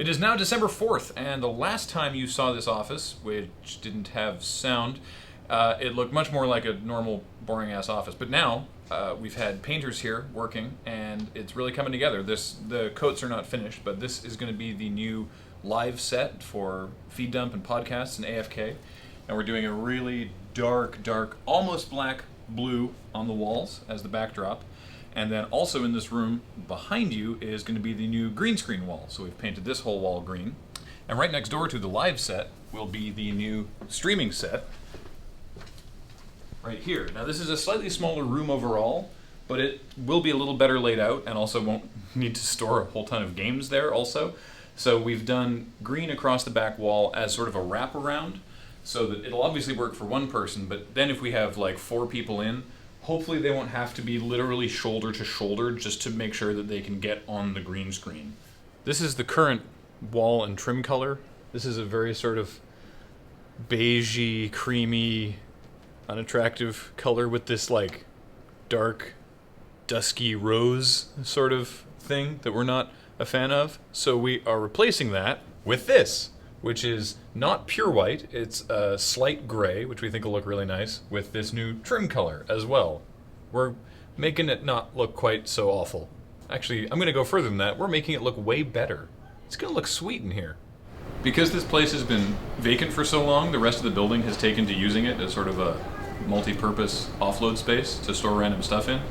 It is now December 4th, and the last time you saw this office, which didn't have sound, it looked much more like a normal, boring-ass office. But now, we've had painters here working, and it's really coming together. The coats are not finished, but this is going to be the new live set for Feed Dump and podcasts and AFK. And we're doing a really dark, almost black blue on the walls as the backdrop. And then also in this room behind you is going to be the new green screen wall. So we've painted this whole wall green. And right next door to the live set will be the new streaming set right here. Now this is a slightly smaller room overall, but it will be a little better laid out and also won't need to store a whole ton of games there also. So we've done green across the back wall as sort of a wraparound so that it'll obviously work for one person, but then if we have like 4 people in, hopefully they won't have to be literally shoulder to shoulder just to make sure that they can get on the green screen. This is the current wall and trim color. This is a very sort of beigey, creamy, unattractive color with this like dark, dusky rose sort of thing that we're not a fan of. So we are replacing that with this, which is not pure white, it's a slight gray, which we think will look really nice, with this new trim color as well. We're making it not look quite so awful. Actually, I'm gonna go further than that, we're making it look way better. It's gonna look sweet in here. Because this place has been vacant for so long, the rest of the building has taken to using it as sort of a multi-purpose offload space to store random stuff in.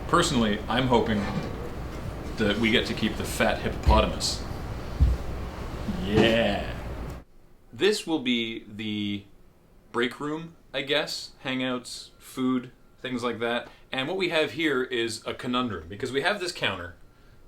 Personally, I'm hoping that we get to keep the fat hippopotamus. Yeah. This will be the break room, I guess. Hangouts, food, things like that. And what we have here is a conundrum, because we have this counter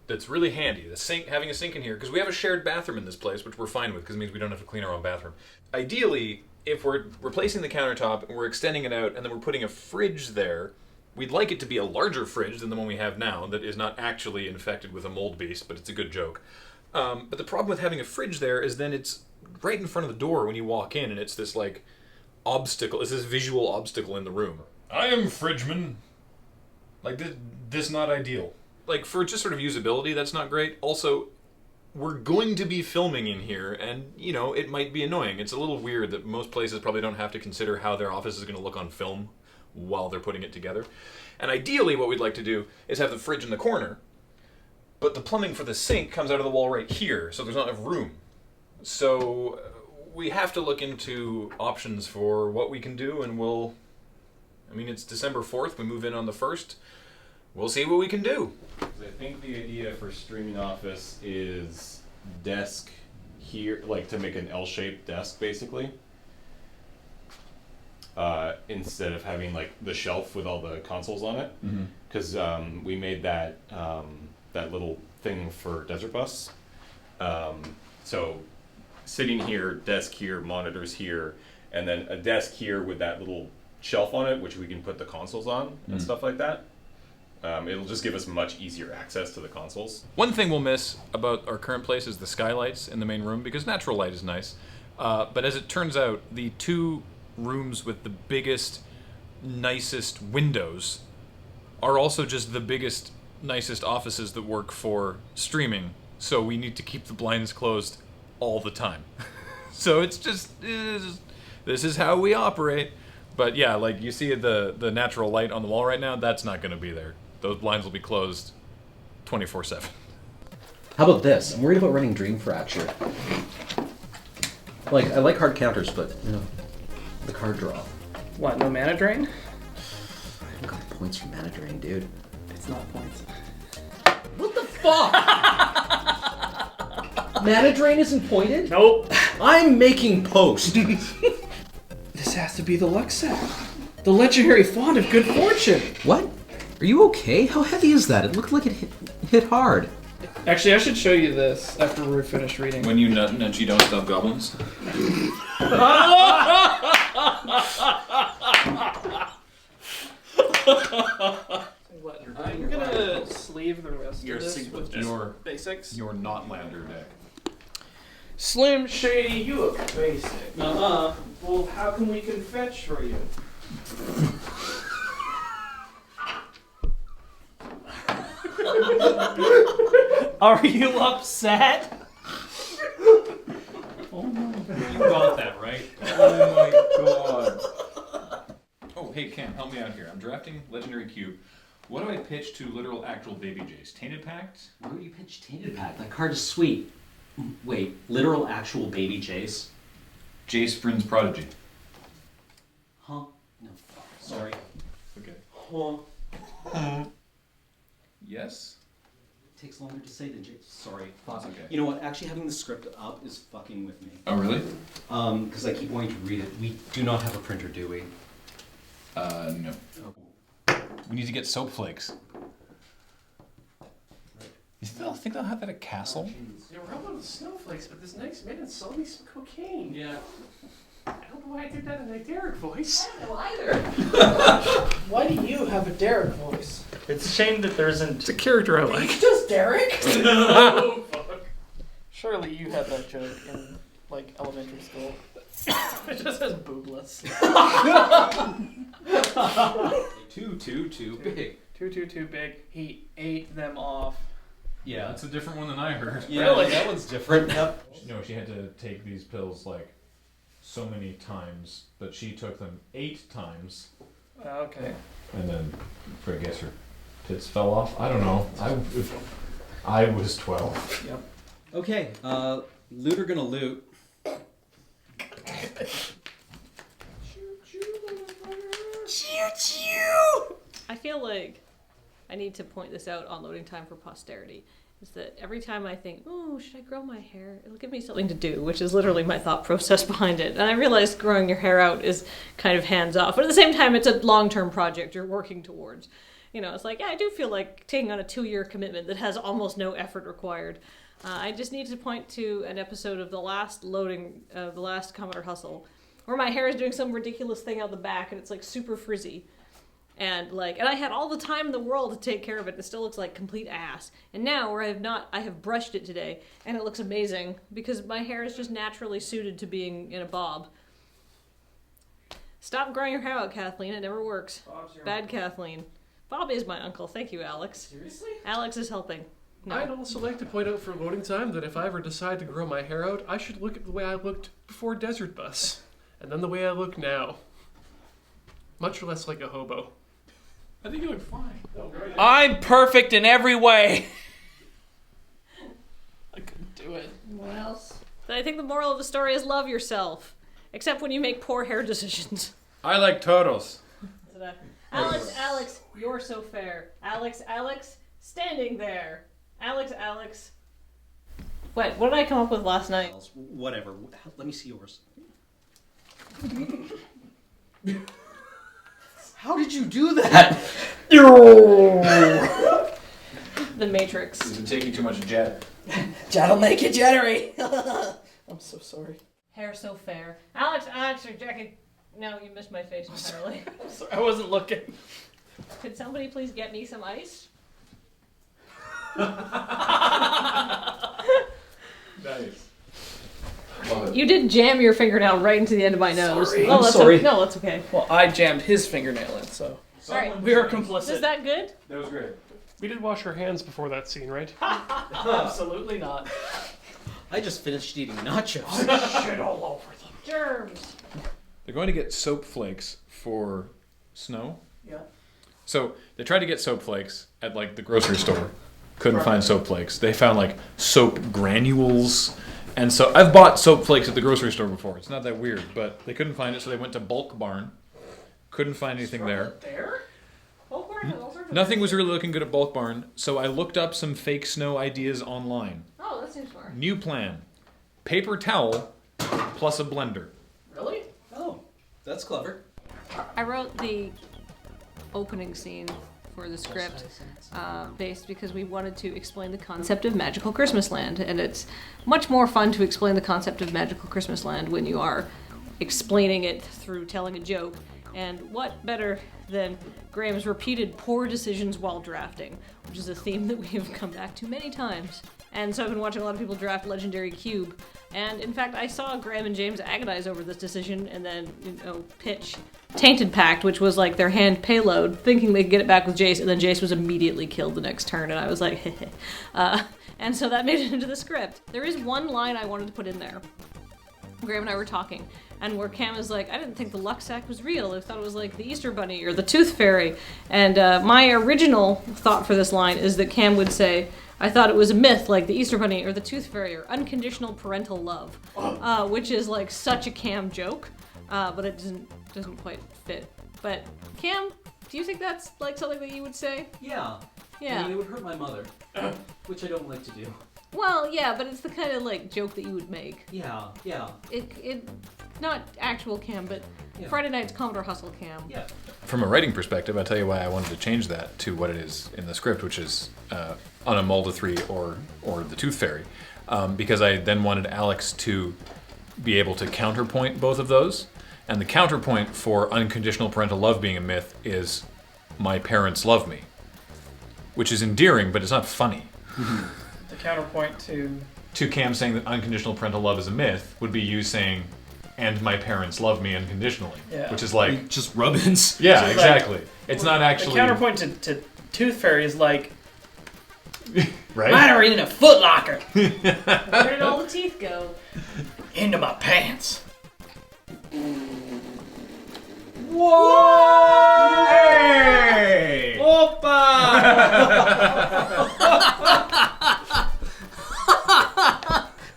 that's really handy. The sink, having a sink in here, because we have a shared bathroom in this place, which we're fine with, because it means we don't have to clean our own bathroom. Ideally, if we're replacing the countertop and we're extending it out and then we're putting a fridge there, we'd like it to be a larger fridge than the one we have now that is not actually infected with a mold beast, but it's a good joke. But the problem with having a fridge there is then it's right in front of the door when you walk in, and it's this like obstacle, it's this visual obstacle in the room. I am fridgeman. Like this not ideal. Like for just sort of usability, that's not great. Also, we're going to be filming in here, and you know, it might be annoying. It's a little weird that most places probably don't have to consider how their office is going to look on film while they're putting it together. And ideally what we'd like to do is have the fridge in the corner, but the plumbing for the sink comes out of the wall right here, so there's not enough room. So we have to look into options for what we can do, and I mean, it's December 4th, we move in on the 1st. We'll see what we can do. I think the idea for streaming office is desk here, like to make an L-shaped desk, basically. Instead of having like the shelf with all the consoles on it. Because we made that that little thing for Desert Bus. So sitting here, desk here, monitors here, and then a desk here with that little shelf on it, which we can put the consoles on and stuff like that. It'll just give us much easier access to the consoles. One thing we'll miss about our current place is the skylights in the main room, because natural light is nice. But as it turns out, the 2 rooms with the biggest, nicest windows are also just the biggest, nicest offices that work for streaming, so we need to keep the blinds closed all the time. So it's just this is how we operate. But yeah, like you see the natural light on the wall right now, that's not going to be there. Those blinds will be closed 24/7. How about this? I'm worried about running Dream Fracture. Like, I like hard counters, but you know, the card draw. What, no mana drain? I haven't got points for mana drain, dude. It's not points. What the fuck? Mana drain isn't pointed? Nope. I'm making post. This has to be the luck set. The legendary font of good fortune. What? Are you okay? How heavy is that? It looked like it hit hard. Actually, I should show you this after we're finished reading. When you nudge, you don't stop goblins. I'm gonna sleeve the rest of this with just your basics. Your not lander deck. Slim Shady, you look basic. Well, how come we can fetch for you? Are you upset? Oh my god. You got that, right? Oh my god. Oh, hey Cam, help me out here. I'm drafting Legendary Cube. What do I pitch to literal actual baby Jace? Tainted Pact? Why would you pitch Tainted Pact? That card is sweet. Wait, literal actual baby Jace? Jace Bryn's Prodigy. Huh? No. Sorry. Okay. Huh. Yes? It takes longer to say than Jace. Sorry. That's okay. You know what? Actually having the script up is fucking with me. Oh, really? Because I keep wanting to read it. We do not have a printer, do we? No. We need to get soap flakes. You still think they'll have that at Castle? Yeah, we're all about the snowflakes, but this next man sold me some cocaine. Yeah. I don't know why I did that in a Derek voice. I don't know either. Why do you have a Derek voice? It's a shame that there isn't. It's a character I like. Just Derek? Oh, fuck. Surely you had that joke in, like, elementary school. It just says boobless. Too big. Too big. He ate them off. Yeah, that's a different one than I heard. Yeah, Really? that one's different. Yep. No, she had to take these pills like so many times, but she took them 8 times, Okay. and then I guess her tits fell off. I don't know. I was 12. Yep. Okay, loot or gonna loot. I feel like I need to point this out on Loading Time for Posterity. Is that every time I think, oh, should I grow my hair? It'll give me something to do, which is literally my thought process behind it. And I realized growing your hair out is kind of hands off, but at the same time, it's a long-term project you're working towards. You know, it's like, yeah, I do feel like taking on a 2-year commitment that has almost no effort required. I just need to point to an episode of the last Commodore Hustle, where my hair is doing some ridiculous thing out the back, and it's like super frizzy. And I had all the time in the world to take care of it, and it still looks like complete ass. And now, where I have brushed it today, and it looks amazing, because my hair is just naturally suited to being in a bob. Stop growing your hair out, Kathleen, it never works. Bad Kathleen. Bob is my uncle, thank you, Alex. Seriously? Alex is helping. No. I'd also like to point out for loading time that if I ever decide to grow my hair out, I should look at the way I looked before Desert Bus, and then the way I look now. Much less like a hobo. I think you look fine. I'm perfect in every way. I couldn't do it. What else? I think the moral of the story is love yourself. Except when you make poor hair decisions. I like turtles. Alex, you're so fair. Alex, standing there. Alex. What did I come up with last night? Whatever. Let me see yours. How did you do that? The Matrix. You've been taking too much jet. Jet'll make you jittery. I'm so sorry. Hair so fair. Alex, or Jackie. No, you missed my face entirely. Sorry, I wasn't looking. Could somebody please get me some ice? Nice. You did jam your fingernail right into the end of my nose. Sorry. Oh, I'm that's sorry. No, that's okay. Well, I jammed his fingernail in, so. Alright. We are complicit. Is that good? That was great. We did wash our hands before that scene, right? Absolutely not. I just finished eating nachos. Shit all over them. Germs. They're going to get soap flakes for snow. Yeah. So they tried to get soap flakes at like the grocery store. Couldn't find soap flakes. They found like soap granules. And so I've bought soap flakes at the grocery store before. It's not that weird, but they couldn't find it, so they went to Bulk Barn. Couldn't find anything there. There? Bulk Barn has all sorts of Nothing was really looking good at Bulk Barn, so I looked up some fake snow ideas online. Oh, that seems smart. New plan: paper towel plus a blender. Really? Oh, that's clever. I wrote the opening scene for the script based because we wanted to explain the concept of Magical Christmas Land, and it's much more fun to explain the concept of Magical Christmas Land when you are explaining it through telling a joke. And what better than Graham's repeated poor decisions while drafting, which is a theme that we have come back to many times. And so I've been watching a lot of people draft Legendary Cube, and in fact I saw Graham and James agonize over this decision and then, pitch Tainted Pact, which was like their hand payload, thinking they could get it back with Jace, and then Jace was immediately killed the next turn, and I was like, and so that made it into the script. There is one line I wanted to put in there, Graham and I were talking, and where Cam is like, I didn't think the luck sack was real. I thought it was like the Easter Bunny or the Tooth Fairy. And my original thought for this line is that Cam would say, I thought it was a myth like the Easter Bunny or the Tooth Fairy or unconditional parental love, which is like such a Cam joke, but it doesn't quite fit. But Cam, do you think that's like something that you would say? Yeah. Yeah. I mean, it would hurt my mother, which I don't like to do. Well, yeah, but it's the kind of like joke that you would make. Yeah, yeah. It not actual Cam, but Yeah. Friday night's Commodore Hustle Cam. Yeah. From a writing perspective, I'll tell you why I wanted to change that to what it is in the script, which is on a Mulder 3 or the Tooth Fairy, because I then wanted Alex to be able to counterpoint both of those. And the counterpoint for unconditional parental love being a myth is my parents love me, which is endearing, but it's not funny. The counterpoint to Cam saying that unconditional parental love is a myth would be you saying, and my parents love me unconditionally, Yeah. which is like, Just rub-ins. yeah, So, like, exactly. It's not actually the counterpoint to Tooth Fairy is like, right. mine are in a Foot Locker. Where did all the teeth go? Into my pants. Whoa! Hey!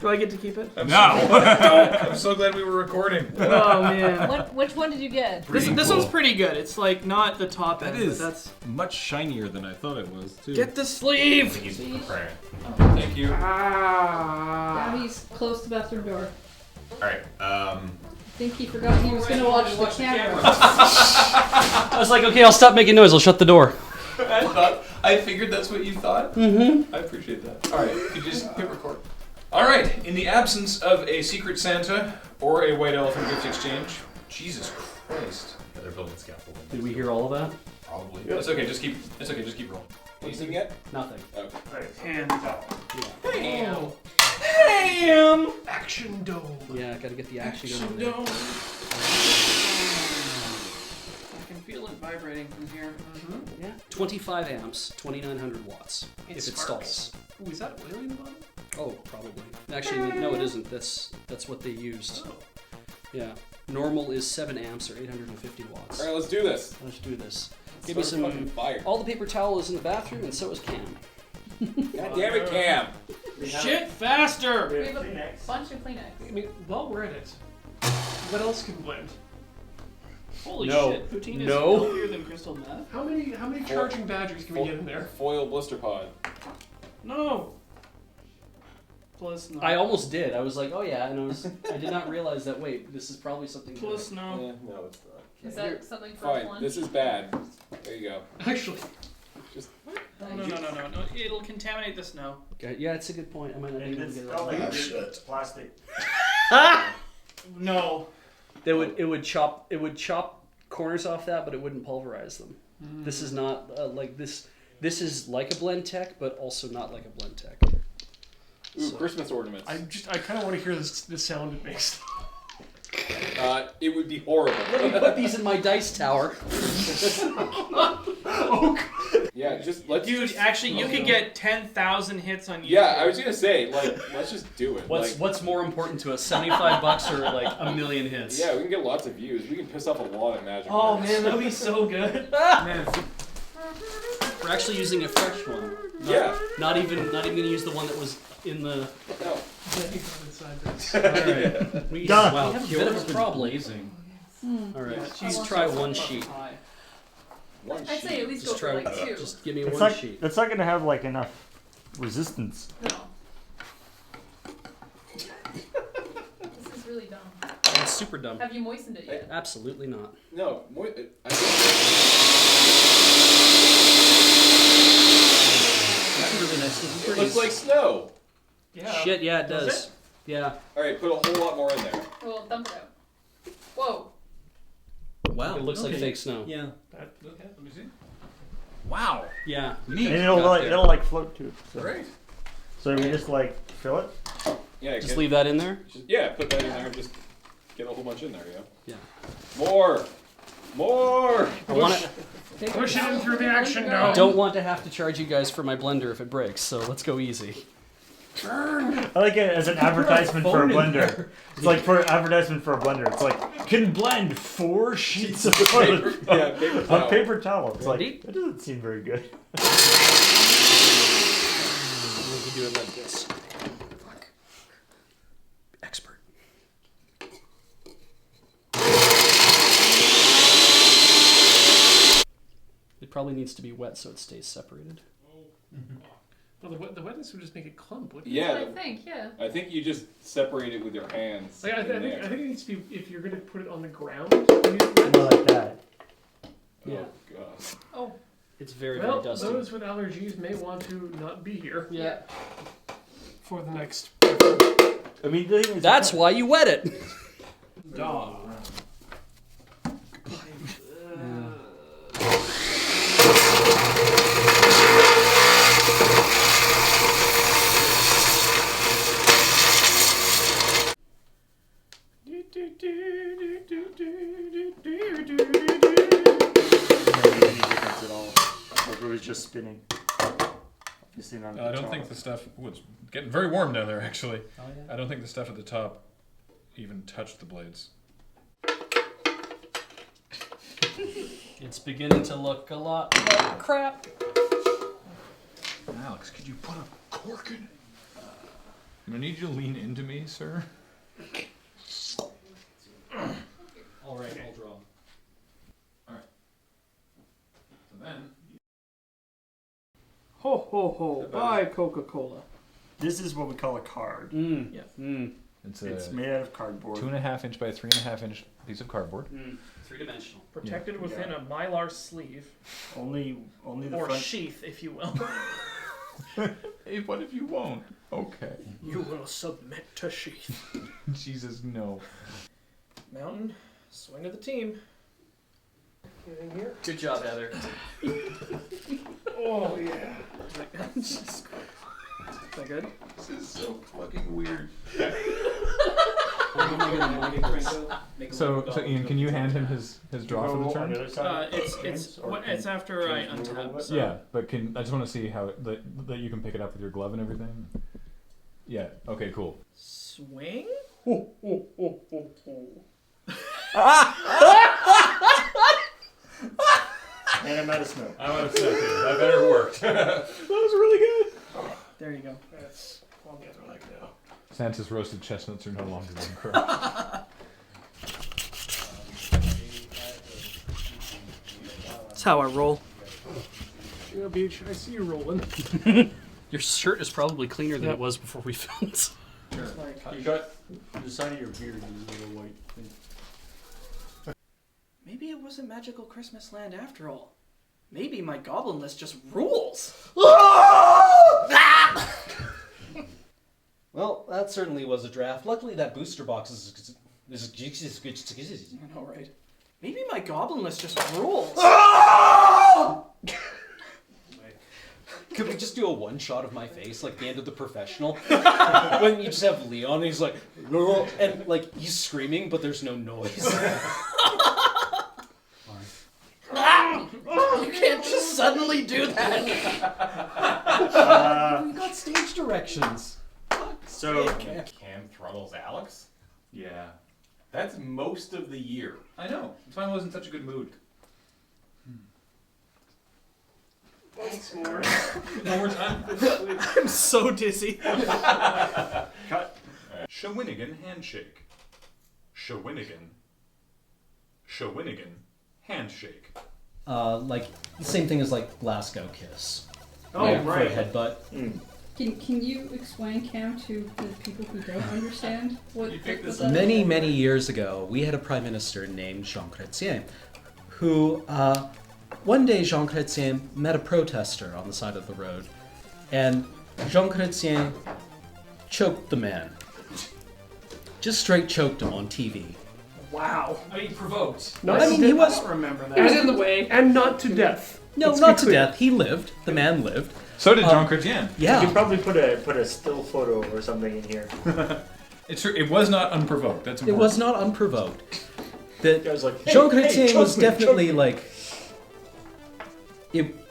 Do I get to keep it? No. I'm so glad we were recording. Oh man. Which one did you get? This one's pretty good. It's like not the top That end. is But that's much shinier than I thought it was, too. get the sleeve. Thank you. Gabby's close to the bathroom door. Alright, I think he forgot he was gonna watch the camera. I was like, okay, I'll stop making noise. I'll shut the door. I figured that's what you thought. Mm-hmm. I appreciate that. All right, you just hit record. All right, in the absence of a Secret Santa or a White Elephant gift exchange, Jesus Christ. Yeah, they're building scaffolding. Did we hear all of that? Probably. It's okay. Just keep rolling. Anything yet? Nothing. Hand. Bam. Bam. Action dome. Yeah, gotta get the action going. there. Dome. I can feel it vibrating from here. Yeah. 25 amps, 2,900 watts. It if it sparks. stalls. Ooh, is that oil in the bottom? Oh, probably. Actually, no, it isn't. That's what they used. Oh. Yeah. Normal is 7 amps or 850 watts. Alright, let's do this. Let's do this. Give me Start some. fucking fire. All the paper towel is in the bathroom, and so is Cam. God damn it, Cam. Shit faster. We have a bunch of Kleenex. I mean, while we're at it, what else can blend? Holy No. shit. Poutine is No. healthier than crystal meth. How many charging badgers can we get in there? Foil blister pod. No. Plus no. I almost did. I was like, oh yeah, and I did not realize that. Wait, this is probably something. Plus no. Yeah, no, it's not. Is that something for Fine, lunch? this is bad. There you go. Actually, No. It'll contaminate the snow. Okay, yeah, it's a good point. I might not be able to get it all. It's plastic. No. It would chop corners off that, but it wouldn't pulverize them. This is not like this. This is like a blend tech, but also not like a blend tech. Ooh, So- Christmas ornaments. I kind of want to hear the sound it makes. It would be horrible. Let me put these in my dice tower. Yeah, just let's. Dude, just, actually, you could get 10,000 hits on YouTube. Yeah, I was gonna say, like, let's just do it. What's more important to us, $75 or like a million hits? Yeah, we can get lots of views. We can piss off a lot of magic. Oh nerds. man, that'd be so good. We're actually using a fresh one. Yeah. Not even gonna use the one that was in the. No. Alright. We Done. Wow, we have a bit of a problem. Alright, Yeah, let's try one sheet. One I'd say at least Just go try. for like 2. Just give me It's one sheet. not gonna have like enough resistance. No. This is really dumb. It's super dumb. Have you moistened it yet? Absolutely not. No. That's really nice. It looks like snow. Yeah. Shit, yeah, it Does does. Yeah. All right, put a whole lot more in there. Well, dump it out. Whoa. Wow. It looks like fake snow. Yeah. Okay, let me see. Wow. Yeah. Neat. And it'll Got like there. it'll like float too. So. Great. So we just like fill it. Yeah. Just leave that in there. Yeah, put that in there. Just get a whole bunch in there. Yeah. Yeah. More. I want to. Push it in through the action dome. Don't want to have to charge you guys for my blender if it breaks, so let's go easy. I like it as an advertisement for a blender. It's like for advertisement for a blender. It's like can blend 4 sheets of toilet Yeah, paper towel. on paper towel. It's Ready? like that doesn't seem very good. We can do it like this. Fuck. Expert. It probably needs to be wet so it stays separated. Well, the wetness would just make it clump, wouldn't Yeah, I think, yeah. I think you just separate it with your hands. it? Like, in I there. think it needs to be, if you're going to put it on the ground, you use wet. More like that. Yeah. Oh, God. Oh, It's very, Well, very dusty. those with allergies may want to not be here Yeah. for the next. I mean, the thing is, That's why you wet it. Dog. any difference at all. Like it was just spinning. Obviously not. I don't think the stuff. Ooh, it's getting very warm down there, actually. Oh, yeah. I don't think the stuff at the top even touched the blades. It's beginning to look a lot like crap. Alex, could you put a cork in it? I'm gonna need you to lean into me, sir. All right, I'll draw. So then. Ho ho ho! Buy Coca-Cola. This is what we call a card. Yeah. It's It's made out of cardboard. 2.5 inch by 3.5 inch piece of cardboard. 3-dimensional. Protected within Yeah. a mylar sleeve Only the or front. sheath, if you will. Hey, what if you won't? Okay. You will submit to sheath. Jesus, no. Mountain, swing of the team. Get in here. Good job, Heather. Oh yeah. Is that good? This is so fucking weird. So Ian, can you hand him his draw for the On turn? the other side? It's after I untap. So. Yeah, but I just want to see how that you can pick it up with your glove and everything. Yeah. Okay. Cool. Swing. And I'm out of snow. I'm out of step here. That better worked. That was really good. There you go. That's on the other leg now. Santa's roasted chestnuts are no longer being crushed. That's how I roll. Yeah, Beach, I see you rolling. Your shirt is probably cleaner than Yep. it was before we filmed. You got the side of your beard is a little white thing. Maybe it wasn't magical Christmas land after all. Maybe my goblin list just rules. Well, that certainly was a draft. Luckily, that booster box is I know, right? Maybe my goblin list just rules. Could we just do a one shot of my face, like the end of The Professional? When you just have Leon, and he's like, "Rrr," and like he's screaming, but there's no noise. You can't just suddenly do that. We got stage directions. So Cam throttles Alex? Yeah. That's most of the year. I know. I finally was in such a good mood. Once more. One more time. I'm so dizzy. cut. Shawinigan handshake. Shawinigan. Shawinigan handshake. Like the same thing as like Glasgow kiss. Oh, Like, for a right. headbutt. Can you explain, Cam, to the people who don't understand what that is? Many years ago, we had a prime minister named Jean Chrétien, who one day Jean Chrétien met a protester on the side of the road, and Jean Chrétien choked the man. Just straight choked him on TV. Wow. I mean, provoked. Not I to mean, he death. was I don't remember that. It was in the way. And not to death. no, Let's not be to clear. death. He lived. The man lived. So did John Chrétien. You Yeah. could probably put a still photo or something in here. It's true. It was not unprovoked. That's It important. was not unprovoked. That I was like, hey, Jean hey, Chrétien choke was me, definitely choke me. like.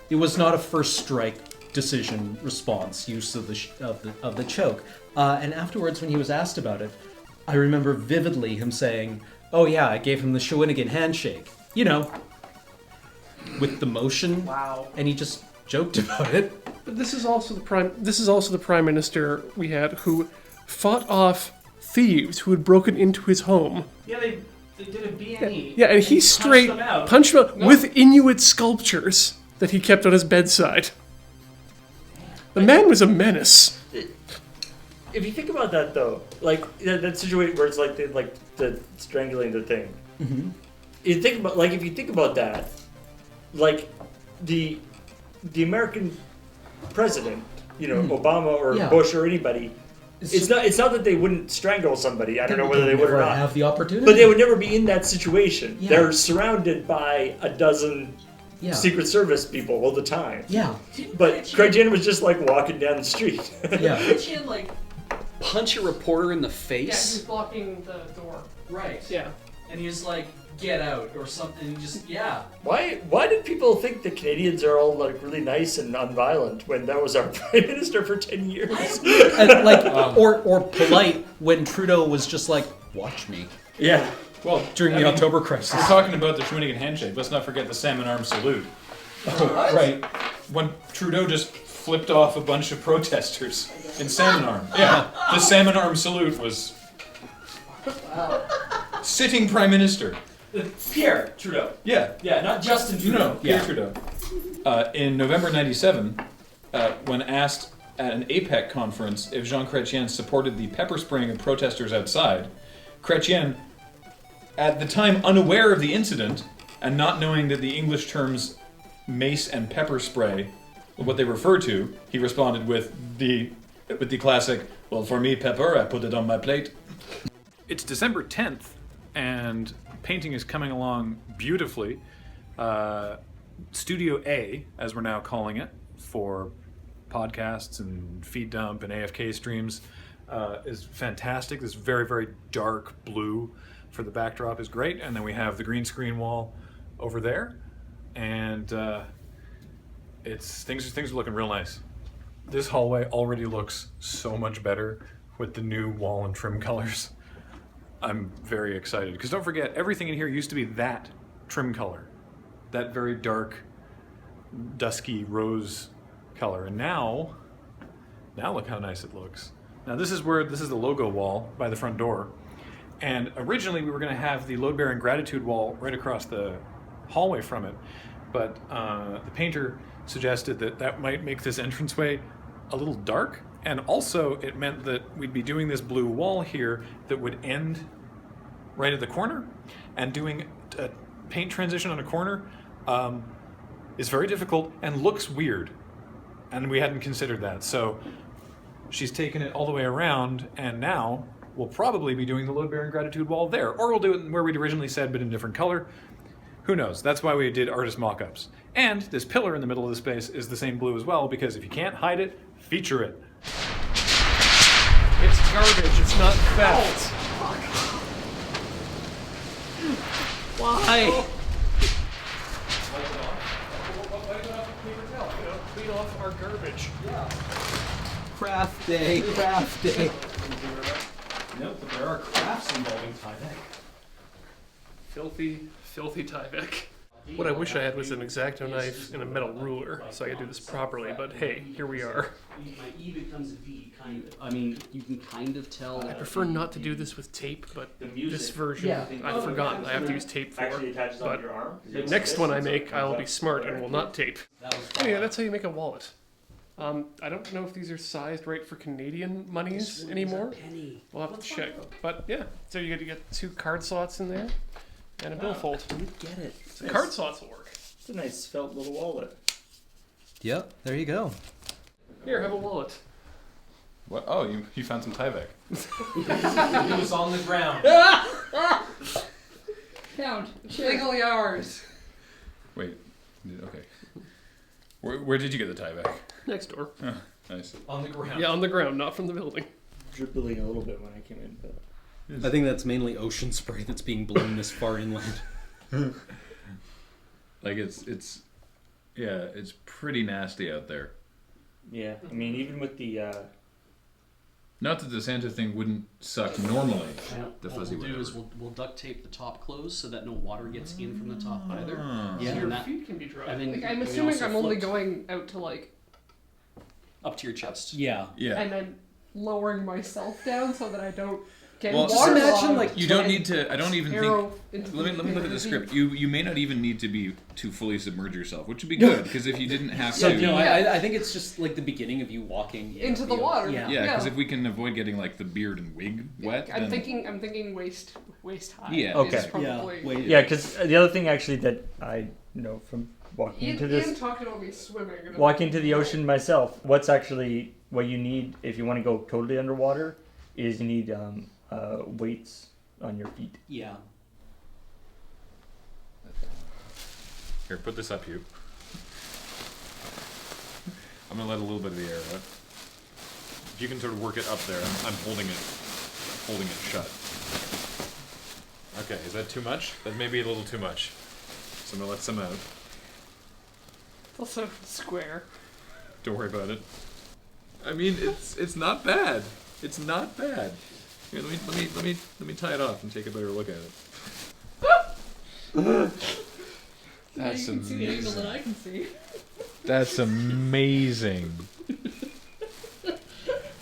It was not a first strike decision response use of the choke. And afterwards, when he was asked about it, I remember vividly him saying, "Oh yeah, I gave him the Shawinigan handshake. You know, with the motion." Wow. And he just joked about it. But this is also the prime minister we had who fought off thieves who had broken into his home. Yeah, they did a B&E. Yeah, and he straight punched them out with Inuit sculptures that he kept on his bedside. The man was a menace. If you think about that, though, like that situation where it's like the strangling the thing. Mm-hmm. You think about if you think about that, like the American president, Obama or Bush or anybody. It's not that they wouldn't strangle somebody. I don't know whether they would or not. Have the opportunity, but they would never be in that situation. Yeah. They're surrounded by a dozen Secret Service people all the time. Yeah. But Craig Jan was just like walking down the street. Yeah. Richie like punch a reporter in the Yeah, face. he was blocking the door. Right. Yeah. And he was like, "Get out" or something. Why did people think the Canadians are all like really nice and nonviolent when that was our prime minister for 10 years? And, or polite when Trudeau was just like, "Watch me." Yeah. Well, during the October crisis. We're talking about the Shawinigan handshake. Let's not forget the salmon arm salute. Oh, right. When Trudeau just flipped off a bunch of protesters in salmon arm. Yeah, the salmon arm salute was sitting prime minister. Pierre Trudeau. Yeah. Yeah, not Justin Trudeau. No, Pierre Trudeau. In November '97, when asked at an APEC conference if Jean Chrétien supported the pepper spraying of protesters outside, Chrétien, at the time unaware of the incident and not knowing that the English terms mace and pepper spray were what they refer to, he responded with the classic, "Well, for me, pepper, I put it on my plate." It's December 10th, and painting is coming along beautifully. Studio A, as we're now calling it, for podcasts and feed dump and AFK streams, is fantastic. This very, very dark blue for the backdrop is great. And then we have the green screen wall over there. And things are looking real nice. This hallway already looks so much better with the new wall and trim colors. I'm very excited, because don't forget, everything in here used to be that trim color, that very dark, dusky rose color, and now look how nice it looks. Now this is the logo wall by the front door, and originally we were going to have the load bearing gratitude wall right across the hallway from it, but the painter suggested that might make this entranceway a little dark. And also, it meant that we'd be doing this blue wall here that would end right at the corner, and doing a paint transition on a corner is very difficult and looks weird, and we hadn't considered that. So she's taken it all the way around, and now we'll probably be doing the load-bearing gratitude wall there, or we'll do it where we'd originally said, but in a different color. Who knows? That's why we did artist mock-ups. And this pillar in the middle of the space is the same blue as well, because if you can't hide it, feature it. It's garbage, it's not theft. Why? Wipe it off with paper towel, clean off our garbage. Craft day. Note that there are crafts involving Tyvek. Filthy Tyvek. What I wish I had was an X-Acto knife and a metal ruler, so I could do this properly, but hey, here we are. My E becomes a V, kind of. I mean, you can kind of tell. I prefer not to do this with tape, but this version, Yeah. I've forgotten I have to use tape for. Actually attaches onto your arm. The next one I make, I'll be smart and will not tape. Anyway, that's how you make a wallet. I don't know if these are sized right for Canadian monies anymore. We'll have to check. But yeah, so you get 2 card slots in there and a billfold. You get it. So card slots will work. It's a nice felt little wallet. Yep, there you go. Here, have a wallet. What? Oh, you found some Tyvek. It was on the ground. Count. Legally ours. Wait, okay. Where did you get the Tyvek? Next door. Oh, nice. On the ground. Yeah, on the ground, not from the building. Dribbling a little bit when I came in, but I think that's mainly ocean spray that's being blown this far inland. Like it's pretty nasty out there. Yeah, I mean, even with the Not that the Santa thing wouldn't suck normally. The What fuzzy we'll do whatever. is we'll duct tape the top closed so that no water gets in from the top either. Ah. Yeah, So and your that feet can be dry. and then Like, I'm we assuming also I'm only float. going out to like, up to your chest. Yeah. Yeah. and then lowering myself down so that I don't get Well, water. just imagine, like, You don't need to. I don't even think. arrow into Let me look at the heat. script. You may not even need to be to fully submerge yourself, which would be good because if you didn't have So to. no, Yeah. I think it's just like the beginning of you walking Into the water. Yeah. Yeah, because Yeah. if we can avoid getting like the beard and wig wet, I'm then thinking waist high. Yeah. Okay. Is probably, wait. yeah, because the other thing actually that I know from walking into Ian this, talked about me swimming. And I'm walking like, to the ocean myself, what you need if you want to go totally underwater is you need weights on your feet. Yeah. here, put this up, you. I'm gonna let a little bit of the air out. You can sort of work it up there. I'm holding it shut. Okay, is that too much? That may be a little too much. So I'm gonna let some out. It's also square. Don't worry about it. I mean, it's not bad. It's not bad. Here, let me tie it off and take a better look at it. That's you can see the angle amazing. that I can see. That's amazing.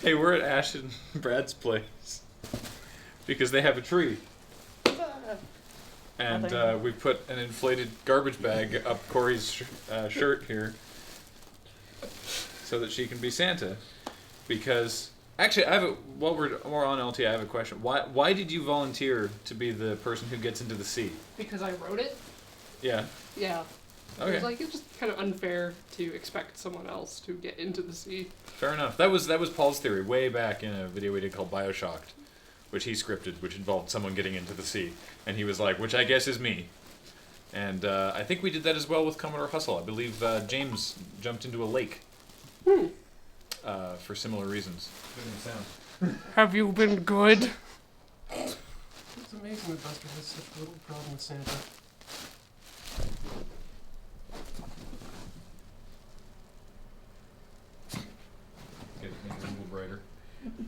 Hey, we're at Ash and Brad's place because they have a tree. And we put an inflated garbage bag up Corey's shirt here so that she can be Santa. Because actually, while we're on LT, I have a question. Why did you volunteer to be the person who gets into the sea? Because I wrote it. Yeah. Yeah. It Okay. was like it's just kind of unfair to expect someone else to get into the sea. Fair enough. That was Paul's theory way back in a video we did called Bioshocked, which he scripted, which involved someone getting into the sea, and he was like, which I guess is me. And I think we did that as well with Commodore Hustle. I believe James jumped into a lake for similar reasons. Have you been good? It's amazing that Buster has such little problem with Santa. Get it a little brighter.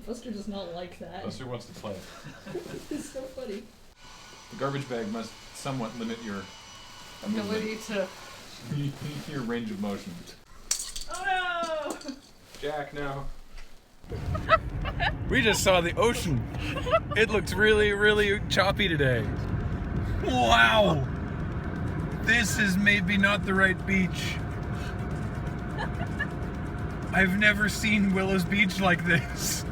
Buster does not like that. Buster wants to play. It's so funny. The garbage bag must somewhat limit your Ability to. your range of motion. Oh no! Jack, no. We just saw the ocean. It looks really, really choppy today. Wow! This is maybe not the right beach. I've never seen Willow's Beach like this.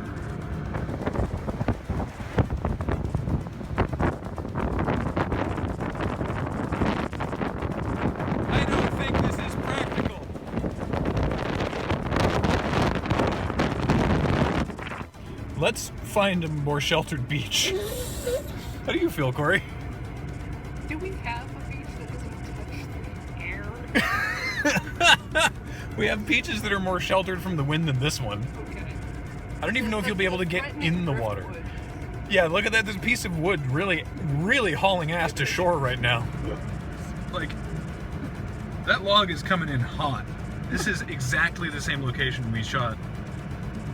I don't think this is practical. Let's find a more sheltered beach. How do you feel, Corey? Do we have a beach that doesn't touch the air? We have beaches that are more sheltered from the wind than this one. Okay. I don't even know if you'll be able to get in the water. Yeah, look at that. There's a piece of wood really, really hauling ass to shore right now. Like, that log is coming in hot. This is exactly the same location we shot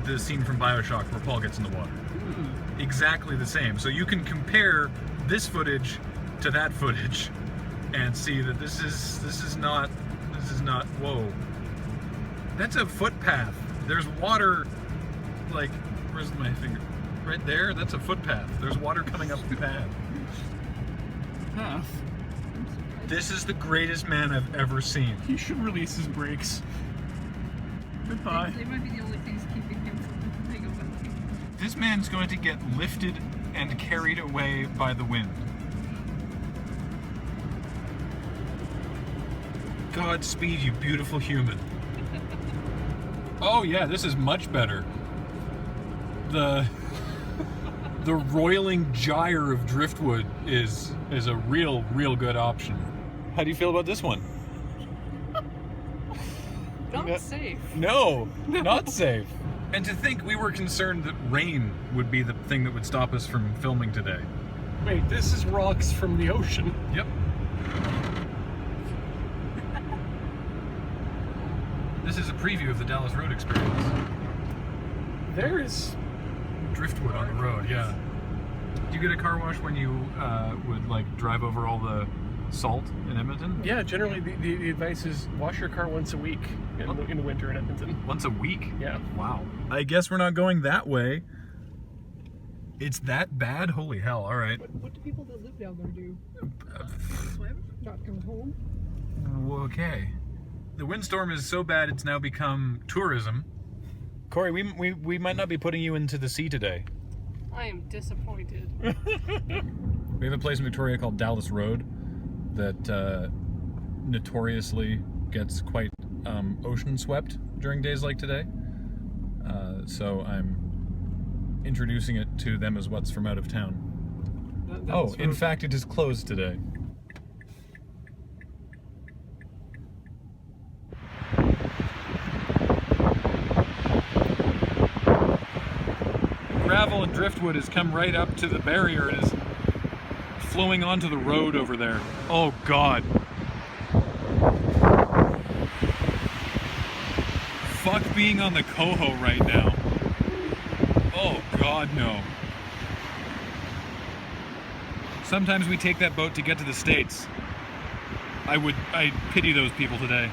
the scene from Bioshock where Paul gets in the water. Exactly the same. So you can compare this footage to that footage and see that this is not, whoa. That's a footpath. There's water, like, where's my finger? Right there, that's a footpath. There's water coming up the path. Path. This is the greatest man I've ever seen. He should release his brakes. Goodbye. They might be the only things keeping him from being away. This man's going to get lifted and carried away by the wind. Godspeed, you beautiful human. Oh yeah, this is much better. The roiling gyre of driftwood is a real good option. How do you feel about this one? Not safe. No, not safe. And to think we were concerned that rain would be the thing that would stop us from filming today. Wait, this is rocks from the ocean. Yep. This is a preview of the Dallas Road experience. There is Driftwood on the road, yeah. Do you get a car wash when you would like drive over all the salt in Edmonton? Yeah, generally the advice is wash your car once a week in the winter in Edmonton. Once a week? Yeah. Wow. I guess we're not going that way. It's that bad? Holy hell, alright. What do people that live down there do? Swim? Not come home? Okay. The windstorm is so bad it's now become tourism. Corey, we might not be putting you into the sea today. I am disappointed. We have a place in Victoria called Dallas Road that notoriously gets quite ocean swept during days like today. So I'm introducing it to them as what's from out of town. Oh, in fact, it is closed today. Gravel and driftwood has come right up to the barrier and is flowing onto the road over there. Oh God. Fuck being on the coho right now. Oh God, no. Sometimes we take that boat to get to the States. I pity those people today.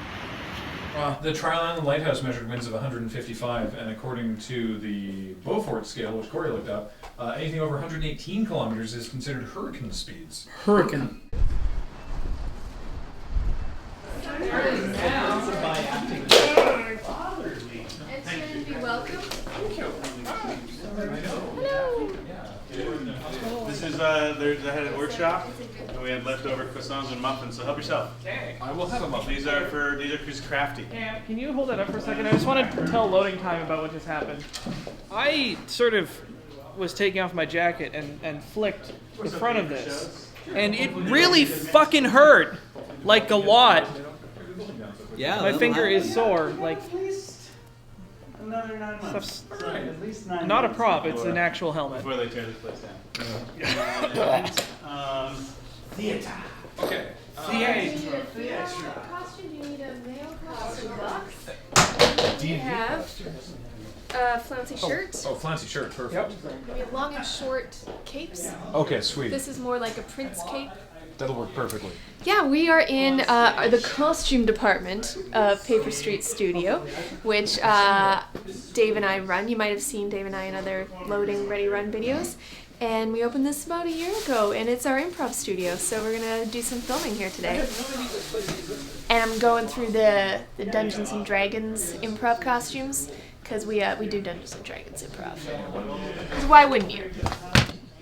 The Trial Island Lighthouse measured winds of 155, and according to the Beaufort scale, which Corey looked up, anything over 118 kilometers is considered hurricane speeds. Hurricane. And be welcome. Thank you. Hello. This is I had a workshop, and we had leftover croissants and muffins. So help yourself. Okay. I will have a muffin. These are crafty. Yeah, can you hold that up for a second? I just want to tell loading time about what just happened. I sort of was taking off my jacket and flicked the front of this, and it really fucking hurt, like a lot. Yeah, my finger is sore. Like Another 9 months. So at least 9 not a months prop. before- It's an actual helmet. Before they tear this place down. Theater. Okay. Do you need a female costume? Do you need a male costume? Box? We have a flouncy shirt. Oh, flouncy shirt, perfect. We have long and short capes. Okay, sweet. This is more like a prince cape. That'll work perfectly. Yeah, we are in the costume department of Paper Street Studio, which Dave and I run. You might have seen Dave and I in other Loading Ready Run videos. And we opened this about a year ago, and it's our improv studio, so we're going to do some filming here today. And I'm going through the Dungeons & Dragons improv costumes, because we do Dungeons & Dragons improv. 'Cause why wouldn't you?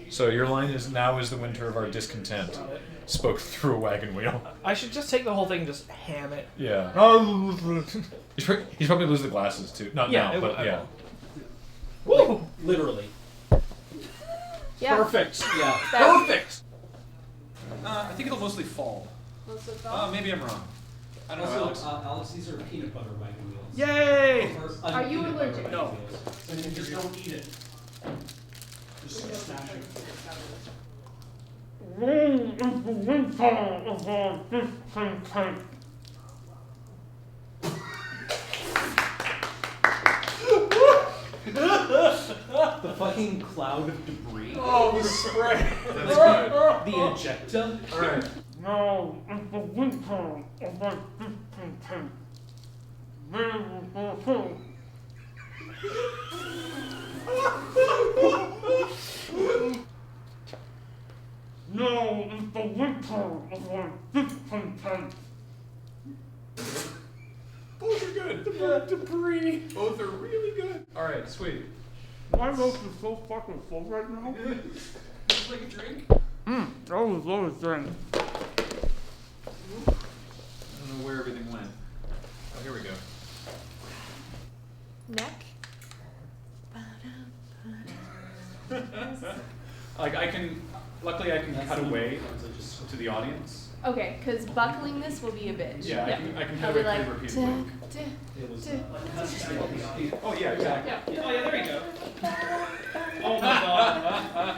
So your line is, "Now is the winter of our discontent," spoke through a wagon wheel. I should just take the whole thing and just ham it. Yeah. He's probably lose the glasses too. Not now, but yeah. Woo! Literally. Yeah. Perfect. Yeah. Perfect. I think it'll mostly fall. Mostly fall? Maybe I'm wrong. I don't know, Also, Alex. Alex, these are peanut butter wagon wheels. Yay! Are you allergic? No. So you just don't eat it. Just smash it. The fucking cloud of debris. Oh, the spray. That's good. The ejecta. All right. No, it's the winter of my discontent. No, it's the winter of my discontent. Both are good. Debris. Both are really good. All right, sweet. My mouth is so fucking full right now. Just like a drink? That was Lois then. I don't know where everything went. Oh, here we go. Neck? Like luckily I can cut away to the audience. Okay, because buckling this will be a bitch. Yeah, I can cut I'll be away like, pretty repeatedly. Oh yeah, exactly. Oh yeah, there you go. Oh my god.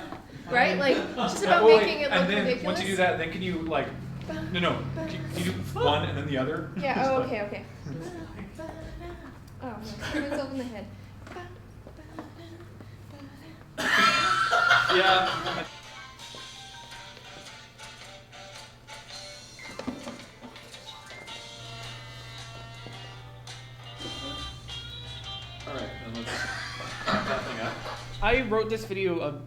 right? Like, just about Well, making it look and then ridiculous. once you do that, then can you like, no, can you do one and then the other? Yeah, oh, okay, okay. Hit myself in the head. Yeah. Alright, then let's wrap that thing up. I wrote this video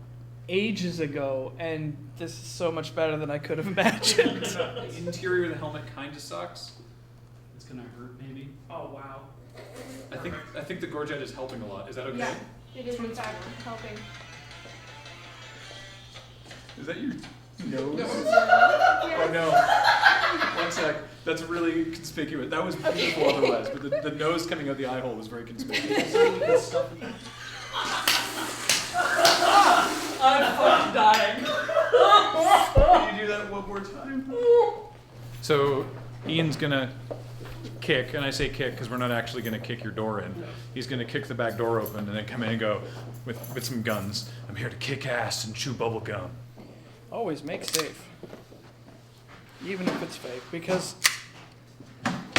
ages ago, and this is so much better than I could have imagined. The interior of the helmet kind of sucks. It's gonna hurt, maybe. Oh wow. I think the gorget is helping a lot. Is that okay? Yeah, it is in fact helping. Is that your nose? Yeah. Oh no. One sec. That's really conspicuous. That was beautiful otherwise, but the nose coming out the eye hole was very conspicuous. I'm fucking dying. Can you do that one more time? So Ian's gonna kick, and I say kick because we're not actually gonna kick your door in. He's gonna kick the back door open and then come in and go with some guns. I'm here to kick ass and chew bubble gum. Always make safe, even if it's fake, because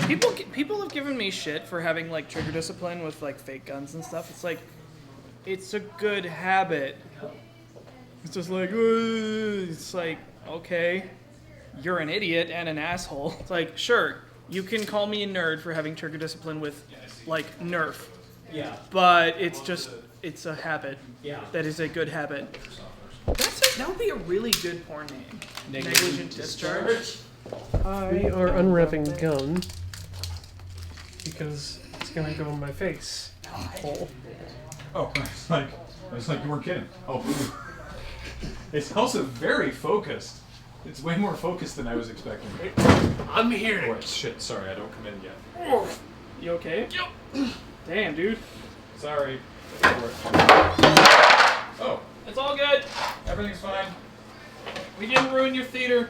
people have given me shit for having like trigger discipline with like fake guns and stuff. It's like, it's a good habit. It's just like, it's like, okay, you're an idiot and an asshole. It's like, sure, you can call me a nerd for having trigger discipline with like Nerf. Yeah. But it's a habit. Yeah. That is a good habit. That would be a really good porn name. Negligent discharge. We are unwrapping gun because it's gonna go in my face. Hole. Oh, I was like, you weren't kidding. Oh, it's also very focused. It's way more focused than I was expecting. I'm here. Oh, shit, sorry, I don't come in yet. You okay? Yep. Damn, dude. Sorry. Oh, It's all good. everything's fine. We didn't ruin your theater.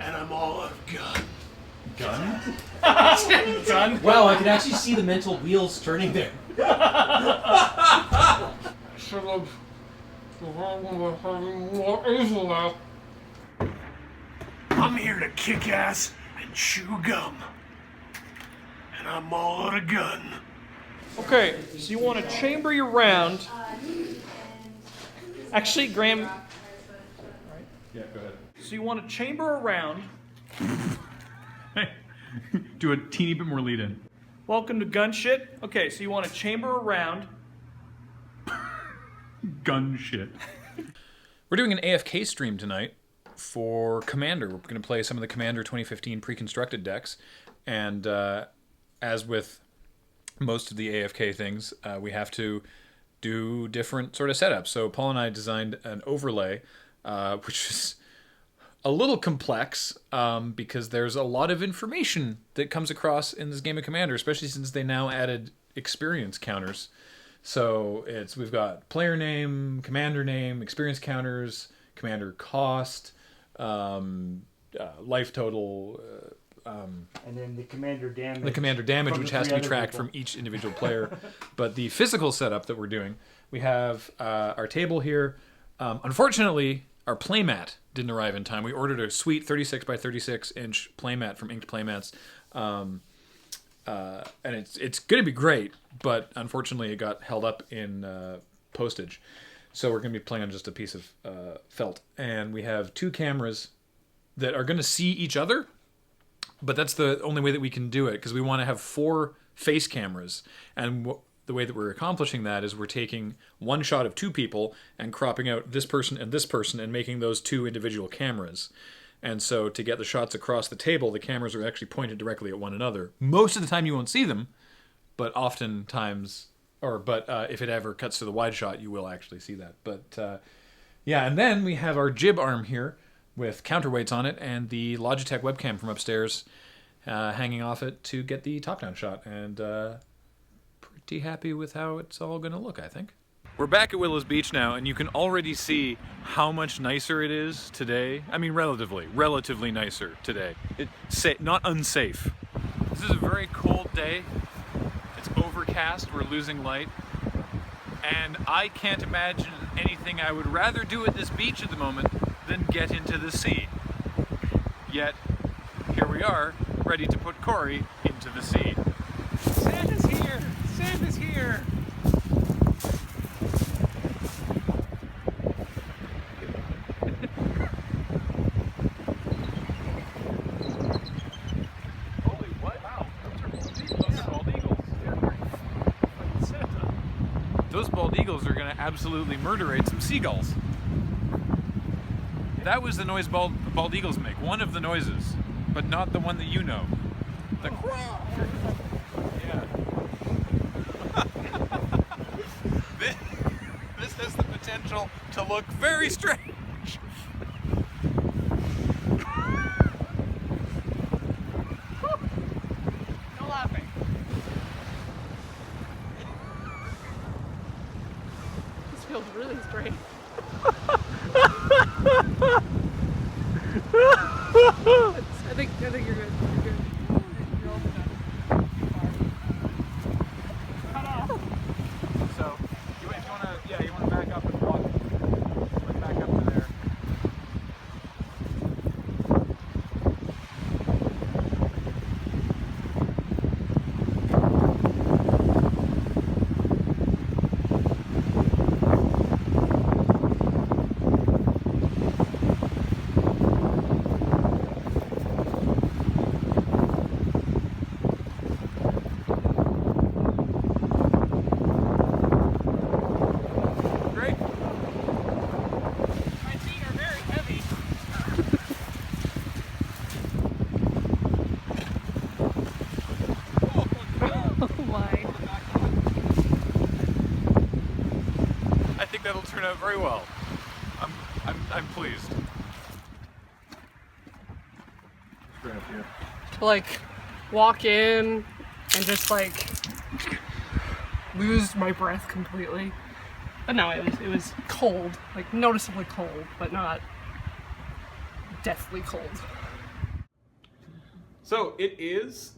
And I'm all out of gun. Gun? Gun. Wow, I could actually see the mental wheels turning there. Should have more easily. I'm here to kick ass and chew gum. And I'm all out of gun. Okay, so you want to chamber your round. Actually, Graham. Yeah, go ahead. So you want to chamber a round. Do a teeny bit more lead in. Welcome to gun shit. Okay, so you want to chamber a round. Gun shit. We're doing an AFK stream tonight for Commander. We're going to play some of the Commander 2015 pre-constructed decks. And as with most of the AFK things, we have to do different sort of setups. So Paul and I designed an overlay, which is a little complex because there's a lot of information that comes across in this game of Commander, especially since they now added experience counters. So we've got player name, commander name, experience counters, commander cost, life total, and then the commander damage. The commander damage, which has to be tracked from each individual player. But the physical setup that we're doing, we have our table here. Unfortunately, our playmat didn't arrive in time. We ordered a sweet 36 by 36 inch playmat from Inked Playmats. And it's going to be great, but unfortunately it got held up in postage. So we're going to be playing on just a piece of felt. And we have two cameras that are going to see each other, but that's the only way that we can do it, because we want to have 4 face cameras. And the way that we're accomplishing that is we're taking one shot of 2 people and cropping out this person and making those 2 individual cameras. And so to get the shots across the table, the cameras are actually pointed directly at one another. Most of the time you won't see them, but oftentimes, if it ever cuts to the wide shot, you will actually see that. But yeah, and then we have our jib arm here with counterweights on it and the Logitech webcam from upstairs hanging off it to get the top-down shot. And pretty happy with how it's all going to look, I think. We're back at Willows Beach now, and you can already see how much nicer it is today. I mean, relatively nicer today. It's not unsafe. This is a very cold day. It's overcast, we're losing light. And I can't imagine anything I would rather do at this beach at the moment than get into the sea. Yet, here we are, ready to put Corey into the sea. Santa's here! here. Holy what? Wow, those are bald eagles. Those bald eagles are gonna absolutely murderate some seagulls. That was the noise bald eagles make. One of the noises, but not the one that you know. The crow. Yeah. This has the potential to look very strange. No laughing. This feels really strange. I think you're good. You're good. You're all done. Cut off. So, you wanna back up and walk like back up to there. Great. My feet are very heavy. Oh my. I think that'll turn out very well. I'm pleased. To like walk in and just like lose my breath completely. But no, it was cold, like noticeably cold, but not deathly cold. So it is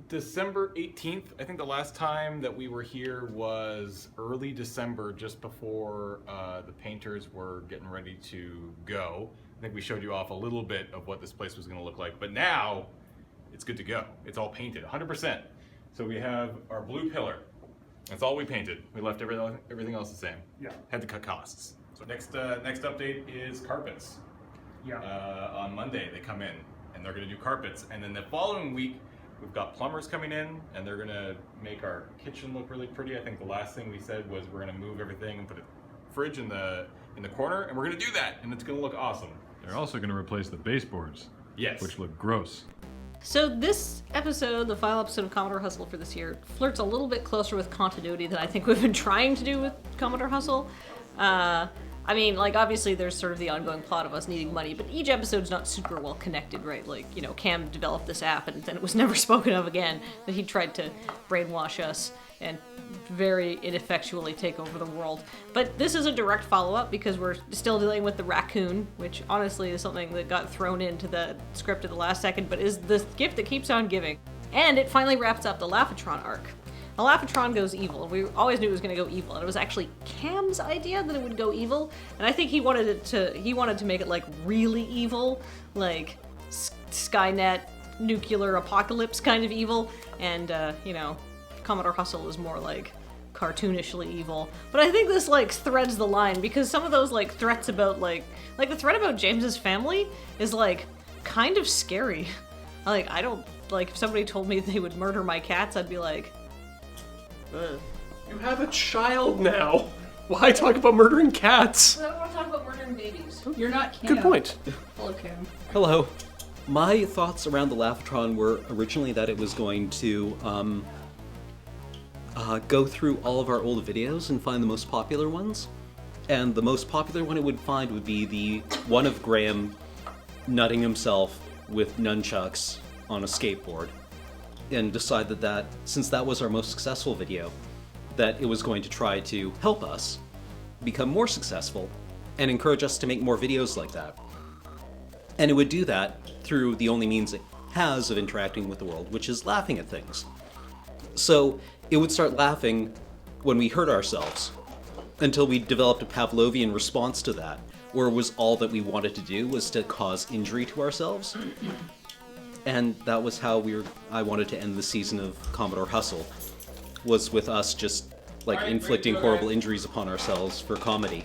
December 18th. I think the last time that we were here was early December, just before the painters were getting ready to go. I think we showed you off a little bit of what this place was going to look like, but now it's good to go. It's all painted, 100%. So we have our blue pillar. That's all we painted. We left everything else the same. Yeah. Had to cut costs. So next update is carpets. Yeah. On Monday they come in and they're going to do carpets, and then the following week we've got plumbers coming in and they're going to make our kitchen look really pretty. I think the last thing we said was we're going to move everything and put a fridge in the corner, and we're going to do that, and it's going to look awesome. They're also going to replace the baseboards. Yes. Which look gross. So this episode, the final episode of Commodore Hustle for this year, flirts a little bit closer with continuity than I think we've been trying to do with Commodore Hustle. I mean, like, obviously there's sort of the ongoing plot of us needing money, but each episode's not super well connected, right? Like, you know, Cam developed this app and then it was never spoken of again, that he tried to brainwash us and very ineffectually take over the world. But this is a direct follow-up because we're still dealing with the raccoon, which honestly is something that got thrown into the script at the last second, but is the gift that keeps on giving. And it finally wraps up the Laphatron arc. The Laphatron goes evil. We always knew it was going to go evil, and it was actually Cam's idea that it would go evil. And I think he wanted to make it like really evil, like Skynet, nuclear apocalypse kind of evil. And you know, Commodore Hustle is more like cartoonishly evil. But I think this like threads the line because some of those like threats about like the threat about James's family is like kind of scary. Like I don't like if somebody told me they would murder my cats, I'd be like. You have a child now. Why talk about murdering cats? I don't want to talk about murdering babies. You're not Cam. Good point. Hello, Cam. Hello. My thoughts around the Laphatron were originally that it was going to go through all of our old videos and find the most popular ones. And the most popular one it would find would be the one of Graham nutting himself with nunchucks on a skateboard. And decide that since that was our most successful video, that it was going to try to help us become more successful and encourage us to make more videos like that. And it would do that through the only means it has of interacting with the world, which is laughing at things. So it would start laughing when we hurt ourselves, until we developed a Pavlovian response to that, where it was all that we wanted to do was to cause injury to ourselves. And that was how I wanted to end the season of Commodore Hustle, was with us just like inflicting horrible injuries upon ourselves for comedy,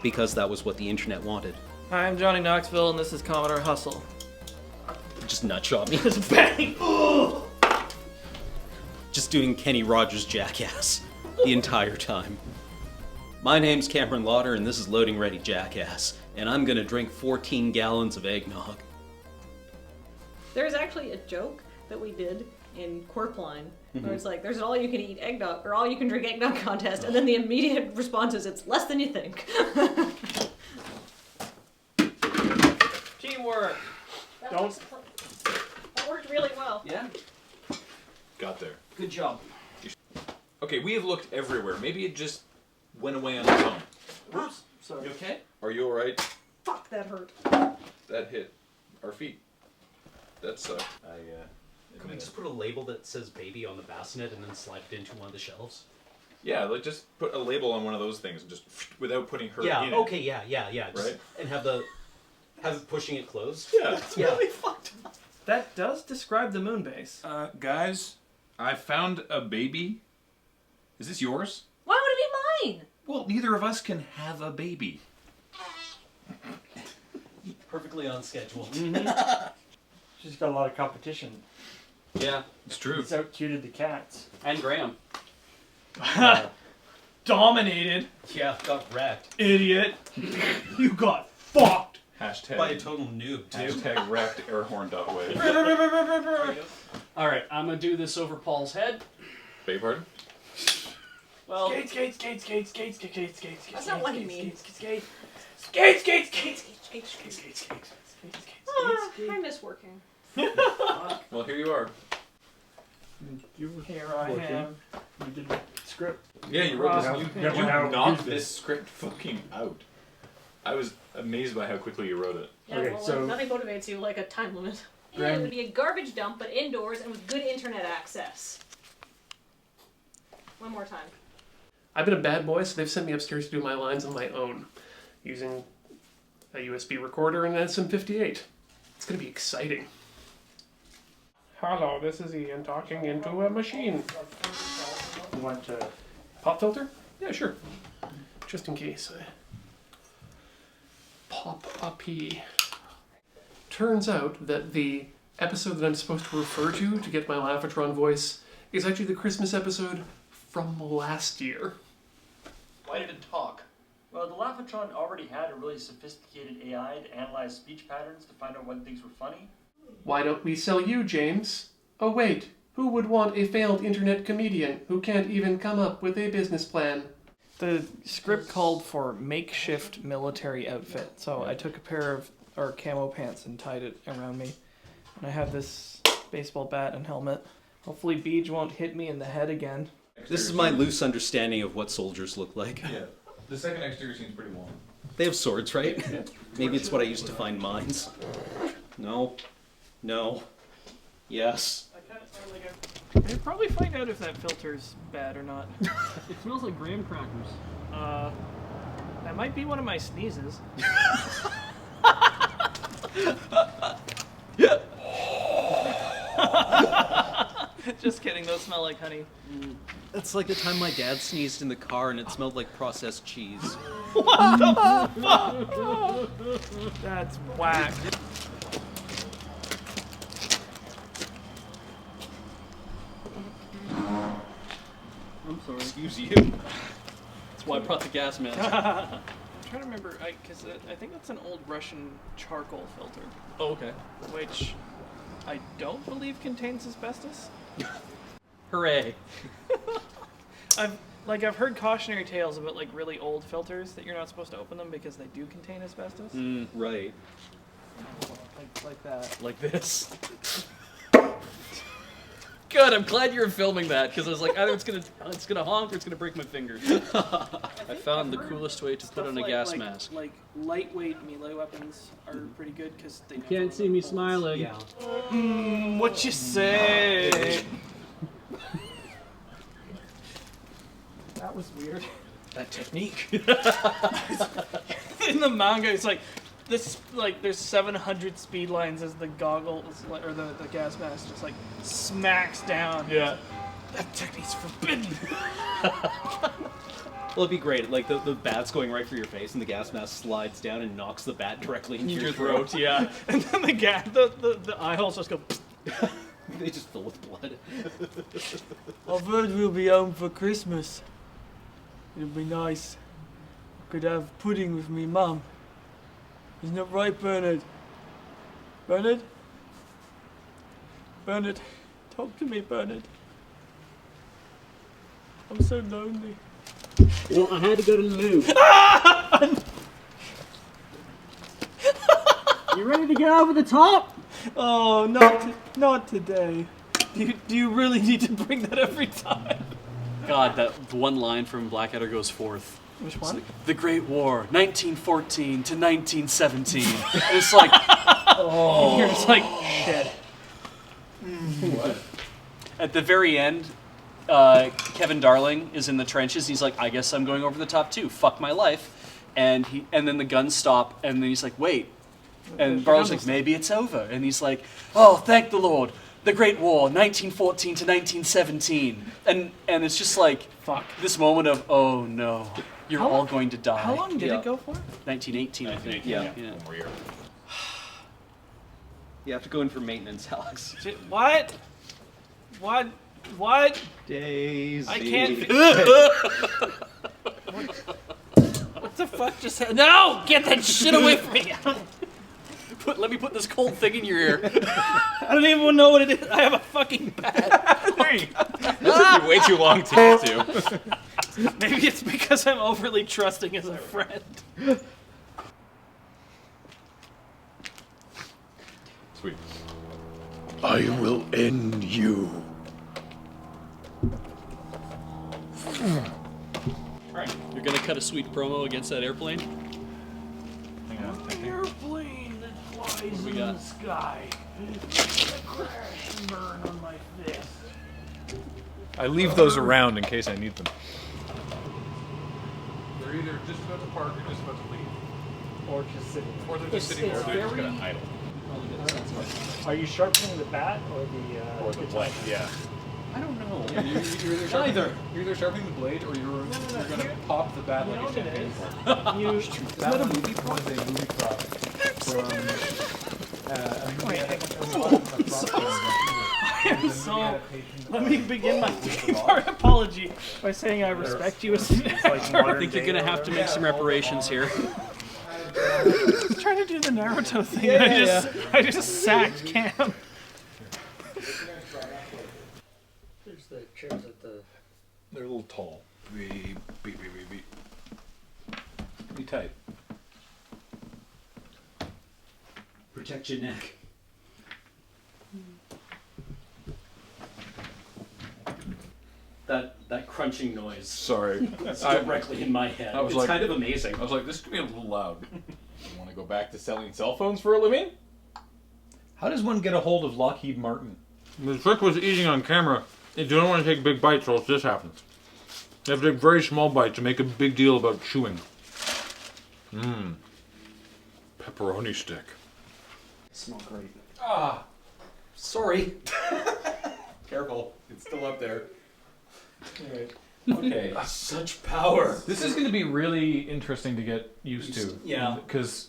because that was what the internet wanted. Hi, I'm Johnny Knoxville, and this is Commodore Hustle. Just nutshot me. Just bang! Just doing Kenny Rogers Jackass the entire time. My name's Cameron Lauder, and this is Loading Ready Jackass, and I'm gonna drink 14 gallons of eggnog. There's actually a joke that we did in Corpline where it's like, there's an all-you-can-eat eggnog, or all-you-can-drink eggnog contest, and then the immediate response is, it's less than you think. Teamwork! That worked really well. Yeah. Got there. Good job. Okay, we have looked everywhere. Maybe it just went away on its own. Oops. Sorry. You okay? Are you alright? Fuck, that hurt. That hit our feet. That sucked. Can we just put a label that says baby on the bassinet and then slide it into one of the shelves? Yeah, like just put a label on one of those things and just without putting her in it. Okay, yeah. Just, right? And have it pushing it closed? Yeah. That's really fucked up. That does describe the Moonbase. Guys, I found a baby. Is this yours? Why would it be mine? Well, neither of us can have a baby. Perfectly on schedule. She's got a lot of competition. Yeah, it's true. It's outcuted the cats. And Graham. Dominated. Yeah, got wrecked. Idiot. You got fucked. Hashtag. By a total noob, too. Hashtag wrecked airhorn.way. Alright, I'm gonna do this over Paul's head. Beg your pardon? Well, Skates. That's not what he means. Skates. I miss working. Well, here you are. Here I am. You did the script. Yeah, you wrote this. You now knocked use this script fucking out. I was amazed by how quickly you wrote it. Yeah, Okay, well, so- nothing motivates you like a time limit. Yeah, Graham- it would be a garbage dump, but indoors and with good internet access. One more time. I've been a bad boy, so they've sent me upstairs to do my lines on my own, using a USB recorder and an SM58. It's gonna be exciting. Hello, this is Ian talking into a machine. You want to... Pop filter? Yeah, sure. Just in case. Pop a pee. Turns out that the episode that I'm supposed to refer to get my Laughatron voice is actually the Christmas episode from last year. why did it talk? Well, the Laughatron already had a really sophisticated AI to analyze speech patterns to find out when things were funny. Why don't we sell you, James? Oh wait, who would want a failed internet comedian who can't even come up with a business plan? The script called for makeshift military outfit, so I took a pair of our camo pants and tied it around me. And I have this baseball bat and helmet. Hopefully Beej won't hit me in the head again. This is my loose understanding of what soldiers look like. Yeah. The second exterior seems pretty long. They have swords, right? Maybe it's what I used to find mines. No. Yes. I could probably find out if that filter's bad or not. It smells like graham crackers. That might be one of my sneezes. Just kidding, those smell like honey. It's like the time my dad sneezed in the car and it smelled like processed cheese. What the fuck? That's whack. I'm sorry. Excuse you. That's why I brought the gas mask. I'm trying to remember, because I think that's an old Russian charcoal filter, Oh, okay. which I don't believe contains asbestos. Hooray. I've heard cautionary tales about like really old filters that you're not supposed to open them because they do contain asbestos. Right. Like that. Like this. Good, I'm glad you're filming that, because I was like, either it's gonna honk or it's gonna break my fingers. I found the coolest way to put on a gas mask. Like lightweight melee weapons are pretty good because they You can't see me smiling. Yeah. What you say? That was weird. That technique. In the manga, it's like this. Like there's 700 speed lines as the goggles or the gas mask just like smacks down. Yeah. That technique's forbidden. Well, it'd be great. Like the bat's going right for your face, and the gas mask slides down and knocks the bat directly into your throat. Yeah, and then the eye holes just go. They just fill with blood. I've heard we'll be home for Christmas. It'll be nice. I could have pudding with me mum. Isn't that right, Bernard? Bernard? Bernard, talk to me, Bernard. I'm so lonely. Well, I had to go to the loo. You ready to get over the top? Oh, not today. Do you really need to bring that every time? God, that one line from Blackadder goes forth. Which It's one? like, the Great War, 1914 to 1917. And it's like, Oh. You're just like, shit. What? at the very end, Kevin Darling is in the trenches. He's like, I guess I'm going over the top too. Fuck my life. And then the guns stop, and then he's like, wait. And Barlow's like, maybe it's over. And he's like, oh, thank the Lord. The Great War, 1914 to 1917. And it's just like, fuck. This moment of, oh no, you're How all long- going to die. How long did it go for? 1918, I think. Yeah. One more year. You have to go in for maintenance, Alex. What? What? Daisy. I can't. What the fuck just happened? No! Get that shit away from me! Let me put this cold thing in your ear. I don't even know what it is. I have a fucking bat. This took me way too long to get to. Maybe it's because I'm overly trusting as a friend. Sweet. I will end you. Alright, you're gonna cut a sweet promo against that airplane? Hang on. Airplane that flies we in got? the sky. Crash and burn on my fist. I leave those around in case I need them. They're either just about to park or just about to leave. Or just sitting. Or they're just sitting there. Or they're just gonna idle. Are you sharpening the bat or the blade? Yeah. I don't know. You're either sharpening the blade or you're gonna pop the bat like a champagne cork. Isn't that a movie prop? That was a movie prop from I am so. Let me begin my three-part apology by saying I respect you as an actor. I think you're gonna have to make some reparations here. I was trying to do the Naruto thing, and I just sacked Cam. There's the chairs at the. They're a little tall. Be tight. Protect your neck. That crunching noise. Sorry. It's directly in my head. I was It's like, kind of amazing. I was like, this could be a little loud. You want to go back to selling cell phones for a living? How does one get a hold of Lockheed Martin? The trick was eating on camera. You don't want to take big bites or else this happens. You have to take very small bites to make a big deal about chewing. Mmm. Pepperoni stick. Smell great. Ah. Sorry. Careful. It's still up there. Alright. Okay. Such power. This is going to be really interesting to get used to. Yeah. Because...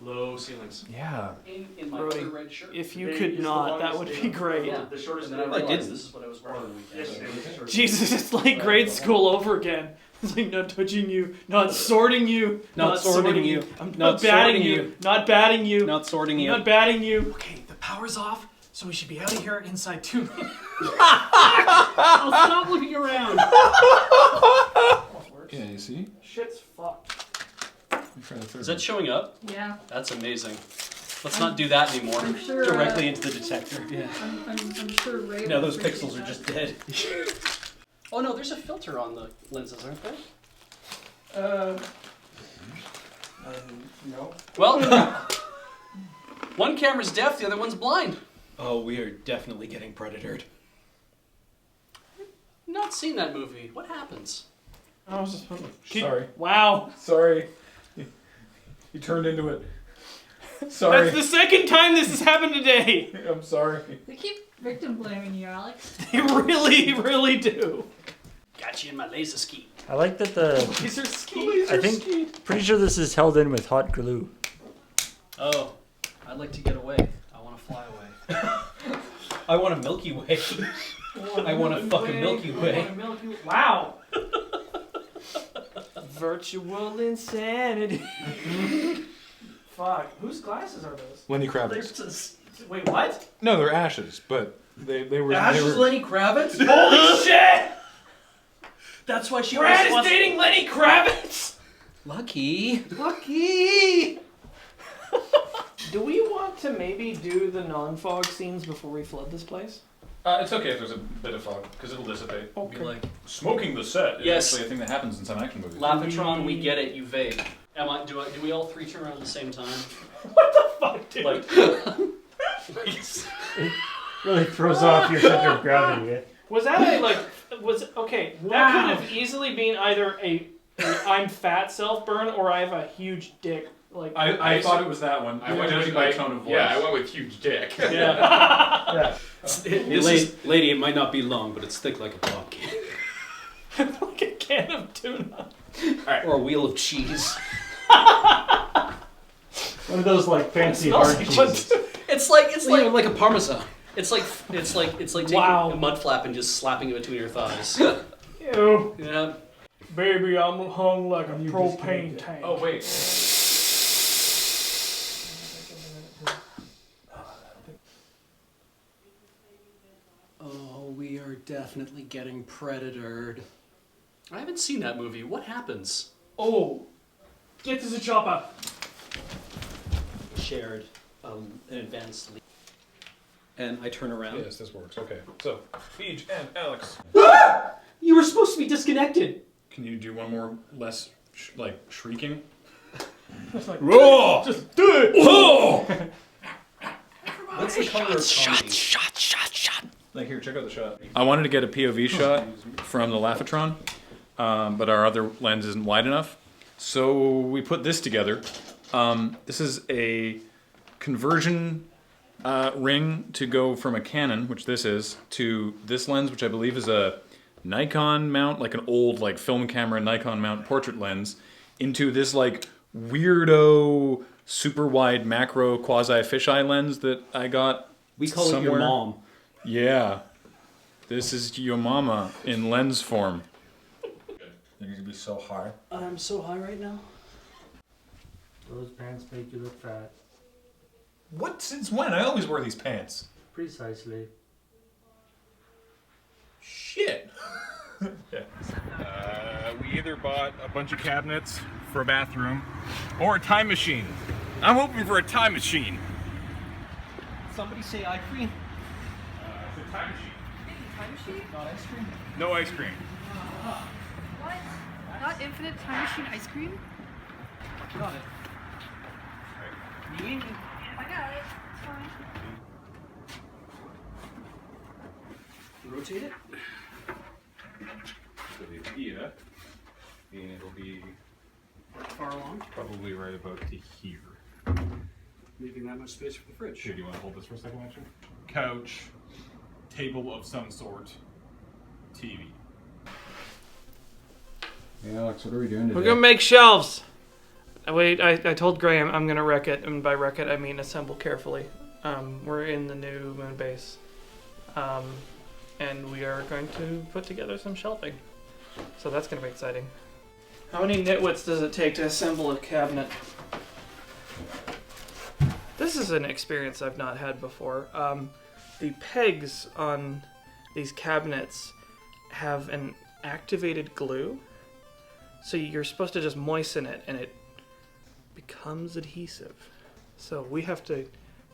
Low ceilings. Yeah. In my Brody, other red shirt. if you could not, that would be great. Yeah, the shortest that I realized this is what I was wearing on the weekend. Jesus, it's like grade school over again. It's like not touching you, not sorting you, Not sorting you, I'm not not batting sorting you, you. not batting you, Not sorting you. not batting you. Okay, the power's off, so we should be out of here inside 2 minutes. I'll stop looking around. Yeah, you see? Shit's fucked. Is that showing up? Yeah. That's amazing. Let's not do that anymore. I'm sure, Directly into the detector. Yeah. I'm sure Ray. No, will those appreciate pixels are that. just dead. Oh no, there's a filter on the lenses, aren't there? No. Well, one camera's deaf, the other one's blind. Oh, we are definitely getting predatored. Not seen that movie. What happens? I was just Sorry. Wow. Sorry. You turned into it. Sorry. That's the second time this has happened today. I'm sorry. They keep victim blaming you, Alex. They really, really do. Got you in my laser ski. I like that the. Laser ski. I think. Pretty sure this is held in with hot glue. Oh, I'd like to get away. I want to fly away. I want a Milky Way. I want a fucking Milky Way. Wow. Virtual insanity. Fuck. Whose glasses are those? Lenny Kravitz. Wait, what? No, they're ashes, but they were. Ashes they were... Lenny Kravitz? Holy shit! That's why she Brad is wants... dating Lenny Kravitz! Lucky. Lucky! Do we want to maybe do the non-fog scenes before we flood this place? It's okay if there's a bit of fog, because it'll dissipate. Okay. Be like, Smoking the set is Yes. actually a thing that happens in some action movies. Lapatron, we get it, you vape. Do we all three turn around at the same time? What the fuck, dude? Like, It really throws off your center of gravity. Eh? Was that okay, that could have easily been either a I'm fat self-burn or I have a huge dick. Like I thought it was that one. I went judging with by tone of voice. Yeah, I went with huge dick. Yeah. lady, it might not be long, but it's thick like a pop can. Like a can of tuna. Or a wheel of cheese. One of those like fancy smells hard like cheeses. It's like a Parmesan. It's like taking Wow. a mud flap and just slapping it between your thighs. Ew. Yeah. Baby, I'm hung like a propane tank. Oh wait. Oh, we are definitely getting predatored. I haven't seen that movie. What happens? Oh, get to the chopper. Shared an advanced lead. And I turn around. Yes, this works. Okay. So, Feej and Alex. You were supposed to be disconnected. Can you do one more less shrieking? Just like, Roar! just do it. Oh! What's the color of Shot. Like here, check out the shot. I wanted to get a POV shot from the Lapatron, but our other lens isn't wide enough. So we put this together. This is a conversion ring to go from a Canon, which this is, to this lens, which I believe is a Nikon mount, like an old film camera Nikon mount portrait lens, into this weirdo super wide macro quasi fisheye lens that I got. We call somewhere. it your mom. Yeah. This is your mama in lens form. You're gonna be so high. I'm so high right now. Those pants make you look fat. What? Since when? I always wear these pants. Precisely. Shit. Yeah. We either bought a bunch of cabinets for a bathroom or a time machine. I'm hoping for a time machine. Somebody say ice cream. It's a time machine. Time machine? Not ice cream. No ice cream. What? Not infinite time machine ice cream? Got it. I got it. It's fine. Rotate it. So the idea being it'll be Far along. probably right about to here. Leaving that much space for the fridge. Here, do you want to hold this for a second, actually? Couch, table of some sort, TV. Hey Alex, what are we doing today? We're gonna make shelves. Wait, I told Graham I'm gonna wreck it, and by wreck it I mean assemble carefully. We're in the new Moonbase, and we are going to put together some shelving. So that's gonna be exciting. How many nitwits does it take to assemble a cabinet? This is an experience I've not had before. The pegs on these cabinets have an activated glue. So you're supposed to just moisten it and it becomes adhesive. So we have to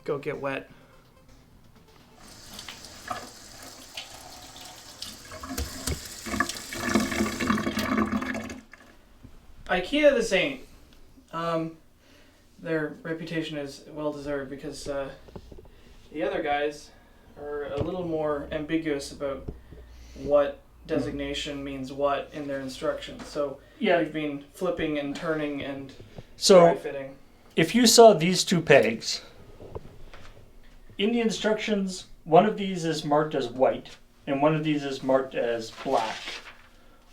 go get wet. IKEA this ain't. Their reputation is well deserved because the other guys are a little more ambiguous about what designation means what in their instructions. So yeah, we've been flipping and turning and dry fitting. if you saw these two pegs, in the instructions, one of these is marked as white, and one of these is marked as black.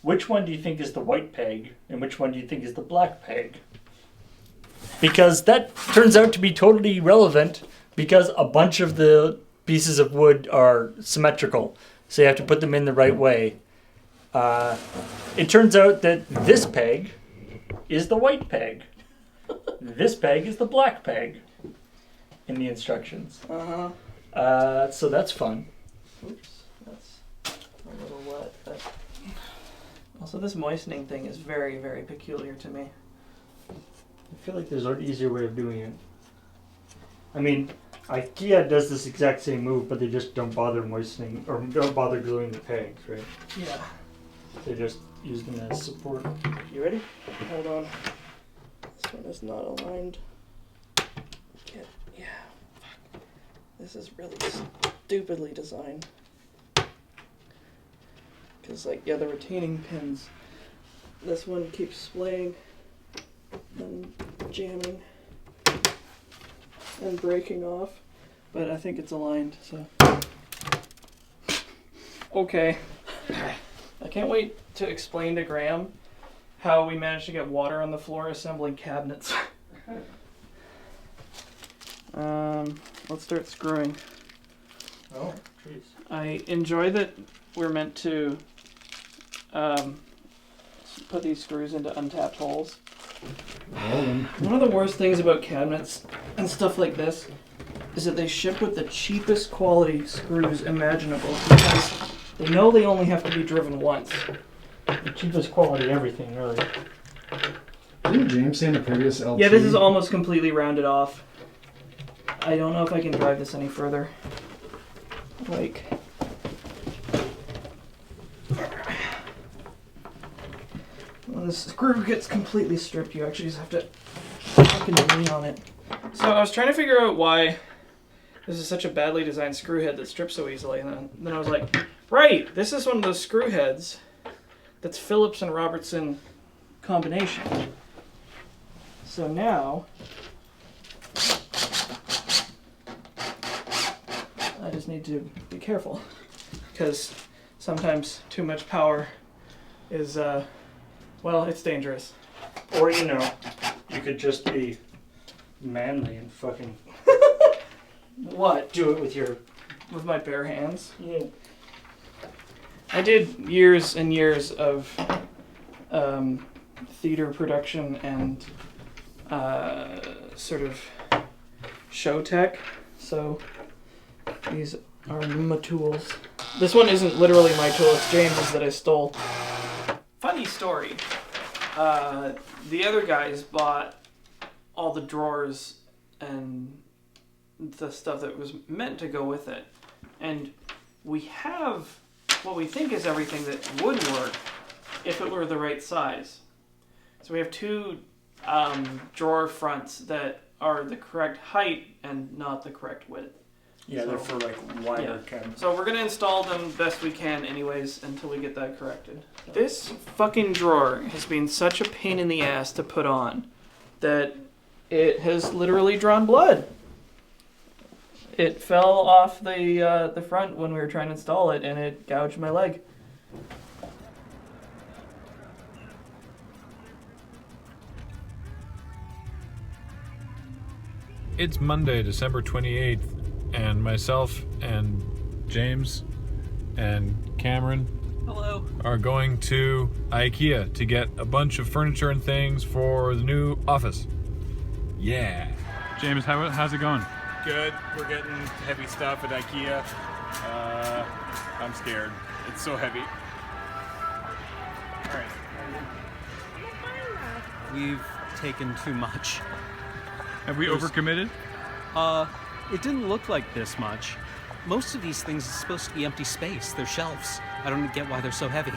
Which one do you think is the white peg, and which one do you think is the black peg? Because that turns out to be totally relevant, because a bunch of the pieces of wood are symmetrical, so you have to put them in the right way. It turns out that this peg is the white peg. This peg is the black peg in the instructions. So that's fun. Oops, that's a little wet. But also, this moistening thing is very, very peculiar to me. I feel like there's an easier way of doing it. I mean, IKEA does this exact same move, but they just don't bother moistening, or don't bother gluing the pegs, right? Yeah. They just use them as support. You ready? Hold on. This one is not aligned. Yeah. Fuck. This is really stupidly designed. Because, like, yeah, the retaining pins. This one keeps splaying and jamming and breaking off. But I think it's aligned, so. Okay. I can't wait to explain to Graham how we managed to get water on the floor assembling cabinets. Let's start screwing. Oh, jeez. I enjoy that we're meant to put these screws into untapped holes. One of the worst things about cabinets and stuff like this is that they ship with the cheapest quality screws imaginable because they know they only have to be driven once. The cheapest quality everything, really. Didn't James say in the previous LT? Yeah, this is almost completely rounded off. I don't know if I can drive this any further. Like... When the screw gets completely stripped, you actually just have to fucking lean on it. So I was trying to figure out why this is such a badly designed screw head that strips so easily, and then I was like, right, this is one of those screw heads that's Phillips and Robertson combination. So now I just need to be careful because sometimes too much power is well, it's dangerous. Or, you know, you could just be manly and fucking... What? Do it with your... With my bare hands? Yeah. I did years and years of theater production and sort of show tech, so these are my tools. This one isn't literally my tool, it's James's that I stole. Funny story. The other guys bought all the drawers and the stuff that was meant to go with it. And we have what we think is everything that would work if it were the right size. So we have two drawer fronts that are the correct height and not the correct width. Yeah, so, they're for like wider cabinets. So we're going to install them best we can anyways until we get that corrected. This fucking drawer has been such a pain in the ass to put on that it has literally drawn blood. It fell off the front when we were trying to install it and it gouged my leg. It's Monday, December 28th, and myself and James and Cameron are going to IKEA to get a bunch of furniture and things for the new office. Yeah. James, how's it going? Good. We're getting heavy stuff at IKEA. I'm scared. It's so heavy. All right. We've taken too much. Have we overcommitted? It didn't look like this much. Most of these things are supposed to be empty space. They're shelves. I don't get why they're so heavy.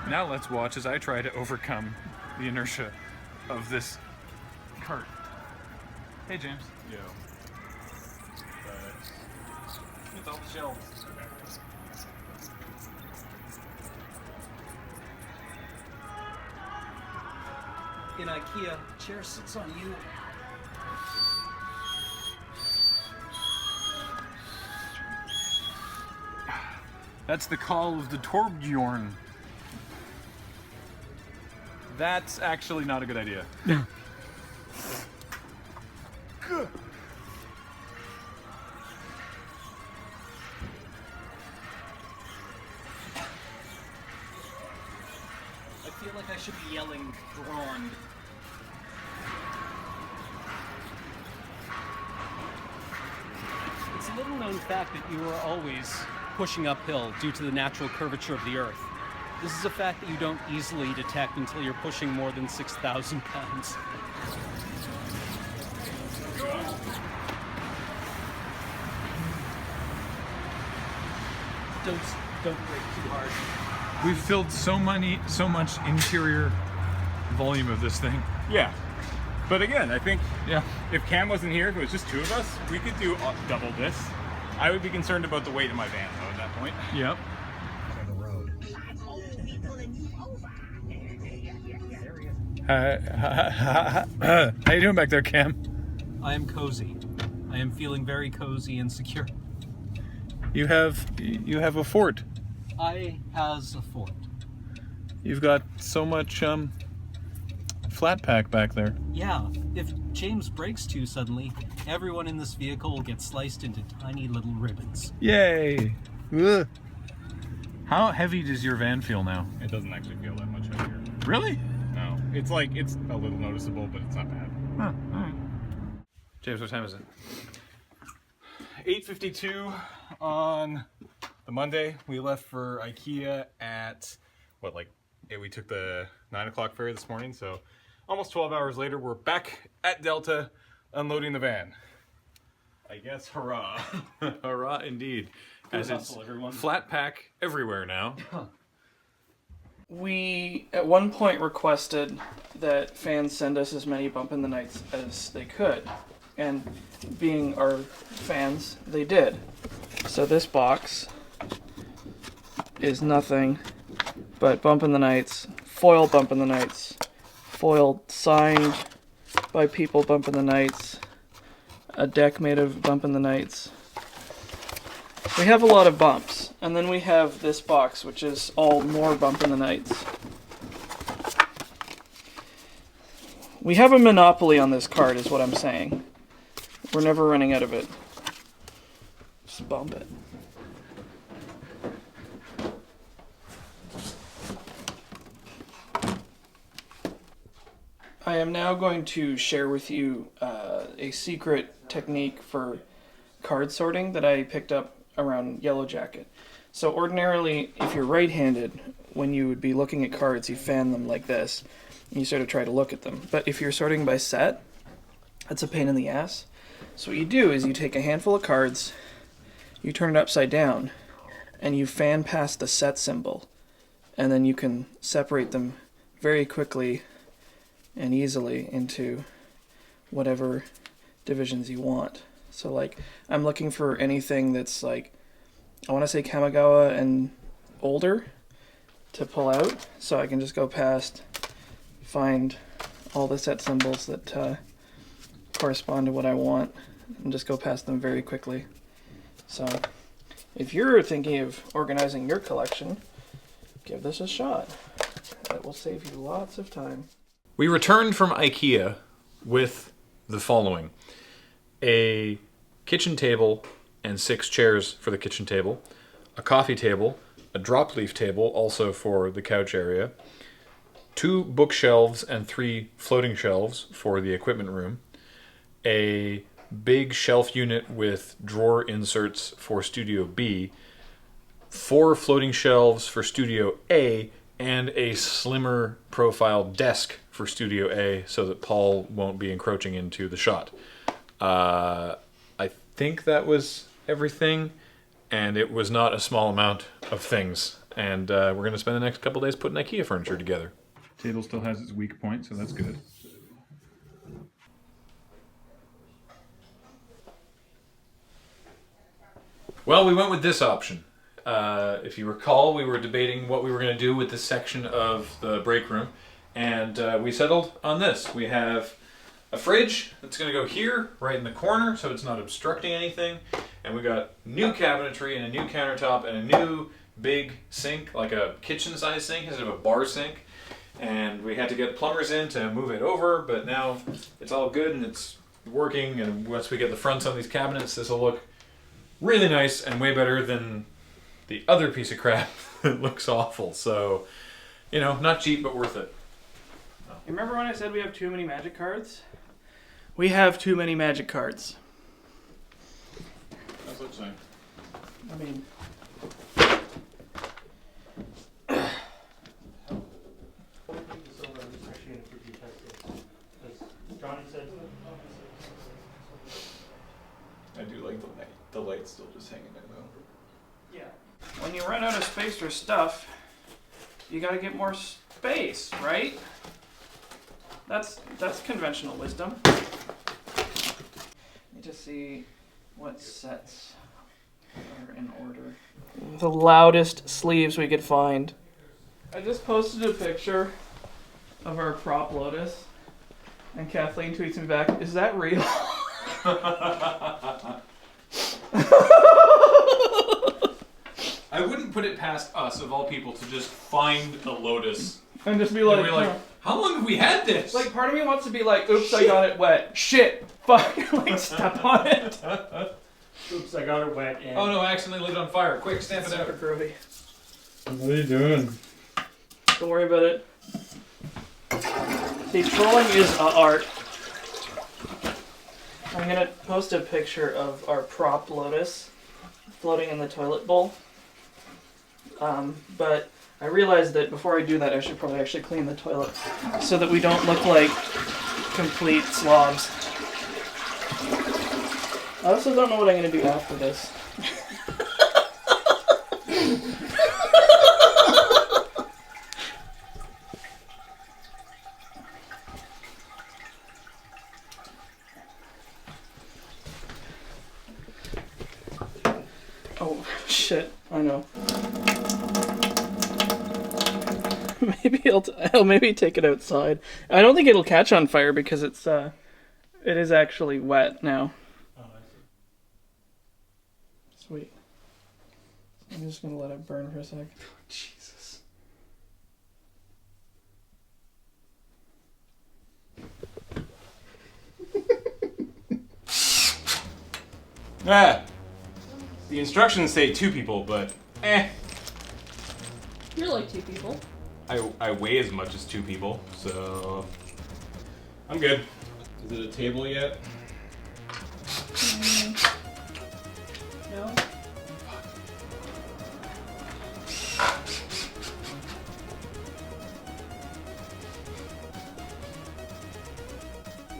Now let's watch as I try to overcome the inertia of this cart. Hey, James. Yo. With all the shelves. in IKEA. Chair sits on you. That's the call of the Torbjorn. That's actually not a good idea. I feel like I should be yelling "Grond." It's a little known fact that you are always pushing uphill due to the natural curvature of the Earth. This is a fact that you don't easily detect until you're pushing more than 6,000 pounds. Don't brake too hard. We've filled so much interior volume of this thing. Yeah. But again, I think if Cam wasn't here, if it was just two of us, we could do double this. I would be concerned about the weight of my van, though, at that point. Yep. How you doing back there, Cam? I am cozy. I am feeling very cozy and secure. You have a fort. I has a fort. You've got so much flat pack back there. Yeah, if James brakes too suddenly, everyone in this vehicle will get sliced into tiny little ribbons. Yay! Ugh. How heavy does your van feel now? It doesn't actually feel that much heavier. Really? No. It's a little noticeable, but it's not bad. Huh, alright. James, what time is it? 8:52 on the Monday. We left for IKEA at, we took the 9 o'clock ferry this morning, so almost 12 hours later, we're back at Delta, unloading the van. I guess, hurrah. Hurrah indeed. As it's flat pack everywhere now. We, at one point, requested that fans send us as many Bump in the Nights as they could. And being our fans, they did. So this box is nothing but Bump in the Nights, foil Bump in the Nights, foil signed by people Bump in the Nights, a deck made of Bump in the Nights. We have a lot of bumps, and then we have this box, which is all more Bump in the Nights. We have a monopoly on this card, is what I'm saying. We're never running out of it. Just bump it. I am now going to share with you a secret technique for card sorting that I picked up around Yellow Jacket. So ordinarily, if you're right-handed, when you would be looking at cards, you fan them like this, and you sort of try to look at them. But if you're sorting by set, that's a pain in the ass. So what you do is you take a handful of cards, you turn it upside down, and you fan past the set symbol, and then you can separate them very quickly and easily into whatever divisions you want. So like, I'm looking for anything that's like, I want to say Kamigawa and older to pull out, so I can just go past, find all the set symbols that correspond to what I want, and just go past them very quickly. So if you're thinking of organizing your collection, give this a shot. It will save you lots of time. We returned from IKEA with the following: a kitchen table and 6 chairs for the kitchen table, a coffee table, a drop leaf table also for the couch area, 2 bookshelves and 3 floating shelves for the equipment room, a big shelf unit with drawer inserts for Studio B, 4 floating shelves for Studio A, and a slimmer profile desk for Studio A so that Paul won't be encroaching into the shot. I think that was everything, and it was not a small amount of things. And we're going to spend the next couple days putting IKEA furniture together. Table still has its weak point, so that's good. Well, we went with this option. If you recall, we were debating what we were going to do with this section of the break room, And we settled on this. We have a fridge that's going to go here, right in the corner, so it's not obstructing anything. And we got new cabinetry and a new countertop and a new big sink, like a kitchen-sized sink instead of a bar sink. And we had to get plumbers in to move it over, but now it's all good and it's working. And once we get the fronts on these cabinets, this will look really nice and way better than the other piece of crap that looks awful. So, you know, not cheap, but worth it. You remember when I said we have too many magic cards? We have too many magic cards. That's what I'm saying. I mean... I do like the light. The light's still just hanging there though. Yeah. When you run out of space for stuff, you gotta get more space, right? That's conventional wisdom. Let me just see what sets are in order. The loudest sleeves we could find. I just posted a picture of our prop lotus, and Kathleen tweets me back, "Is that real?" I wouldn't put it past us, of all people, to just find the lotus and just be like, how long have we had this? Like, part of me wants to be like, oops, I got it wet. Shit, fuck, like, step on it. Oops, I got it wet. And oh no, I accidentally lit it on fire. Quick, stamp it out. Groovy. What are you doing? Don't worry about it. See, trolling is art. I'm gonna post a picture of our prop lotus floating in the toilet bowl. But I realized that before I do that, I should probably actually clean the toilet so that we don't look like complete slobs. I also don't know what I'm gonna do after this. Oh, shit. I know. Maybe I'll maybe take it outside. I don't think it'll catch on fire because it is actually wet now. Oh, I see. Sweet. I'm just gonna let it burn for a sec. Jesus. The instructions say 2 people, but You're like 2 people. I weigh as much as 2 people, so I'm good. Is it a table yet? No.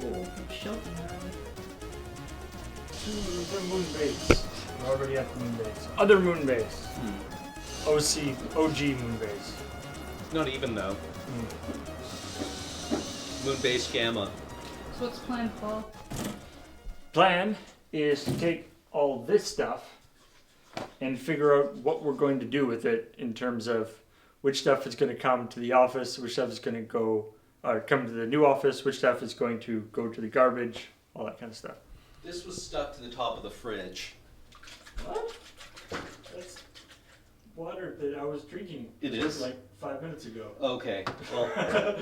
Oh, shelter. The Moonbase. We're already at the Moonbase. Other Moonbase. OG Moonbase. Not even though. Moonbase Gamma. So what's the plan, Paul? Plan is to take all this stuff and figure out what we're going to do with it in terms of which stuff is going to come to the office, which stuff is going to go come to the new office, which stuff is going to go to the garbage, all that kind of stuff. This was stuck to the top of the fridge. What? That's water that I was drinking. It is? Like 5 minutes ago. Okay. Well,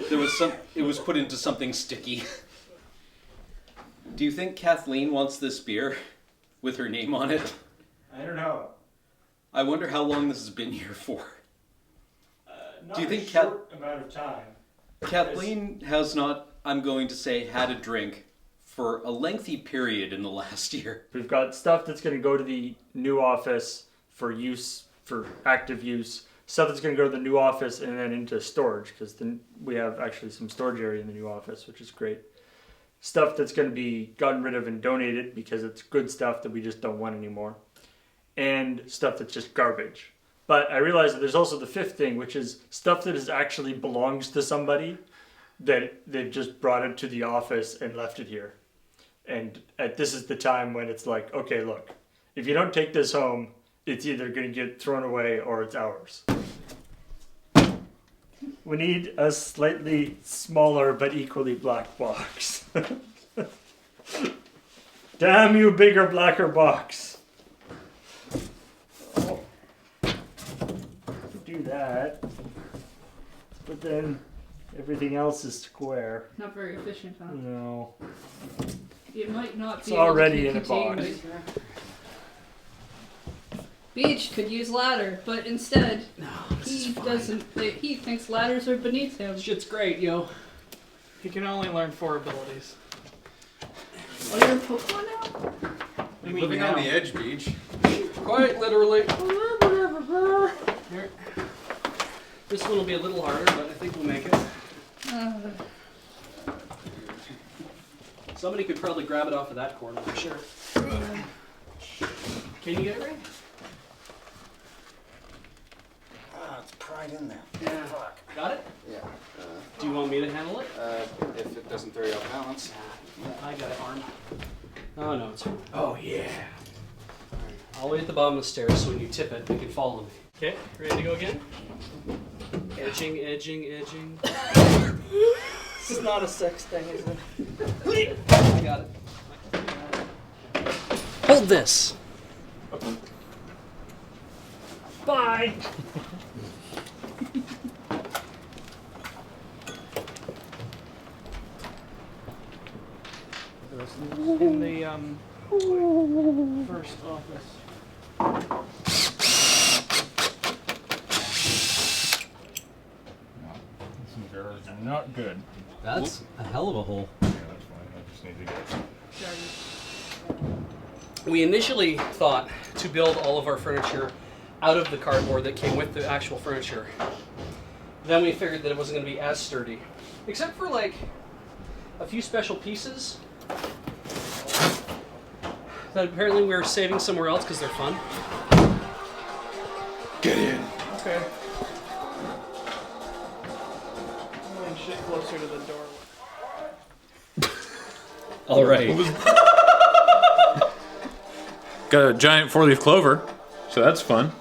there was some. It was put into something sticky. Do you think Kathleen wants this beer with her name on it? I don't know. I wonder how long this has been here for. Not Do you think a short amount of time. Kathleen has not, I'm going to say, had a drink for a lengthy period in the last year. We've got stuff that's going to go to the new office for use, for active use. Stuff that's going to go to the new office and then into storage, because then we have actually some storage area in the new office, which is great. Stuff that's going to be gotten rid of and donated because it's good stuff that we just don't want anymore. And stuff that's just garbage. But I realized that there's also the 5th thing, which is stuff that is actually belongs to somebody that they've just brought it to the office and left it here. And this is the time when it's like, okay, look, if you don't take this home, it's either going to get thrown away or it's ours. We need a slightly smaller but equally black box. Damn you, bigger, blacker box. Oh. Do that. But then everything else is square. Not very efficient, huh? No. It might not It's be already able in to a contain box. it. Beach could use ladder, but instead he thinks ladders are beneath him. Shit's great, yo. He can only learn 4 abilities. Oh, you're a Pokemon now? What do you mean Living now? on the edge, Beach. Quite literally. Here. This one will be a little harder, but I think we'll make it. Somebody could probably grab it off of that corner for sure. Can you get it right? It's pried in there. Yeah. Fuck. Got it? Yeah. Do you want me to handle it? If it doesn't throw you off balance. I got it armed. Oh no, it's fine. Oh yeah. I'll wait at the bottom of the stairs so when you tip it, you can follow me. Okay, ready to go again? Edging, edging, edging. This is not a sex thing, is it? I got it. Hold this. Bye. In the first office. These arrows are not good. That's a hell of a hole. Yeah, that's fine. I just need to get. We initially thought to build all of our furniture out of the cardboard that came with the actual furniture. Then we figured that it wasn't going to be as sturdy. Except for like a few special pieces that apparently we were saving somewhere else because they're fun. Get in. Okay. Moving shit closer to the door. All right. Got a giant 4-leaf clover, so that's fun.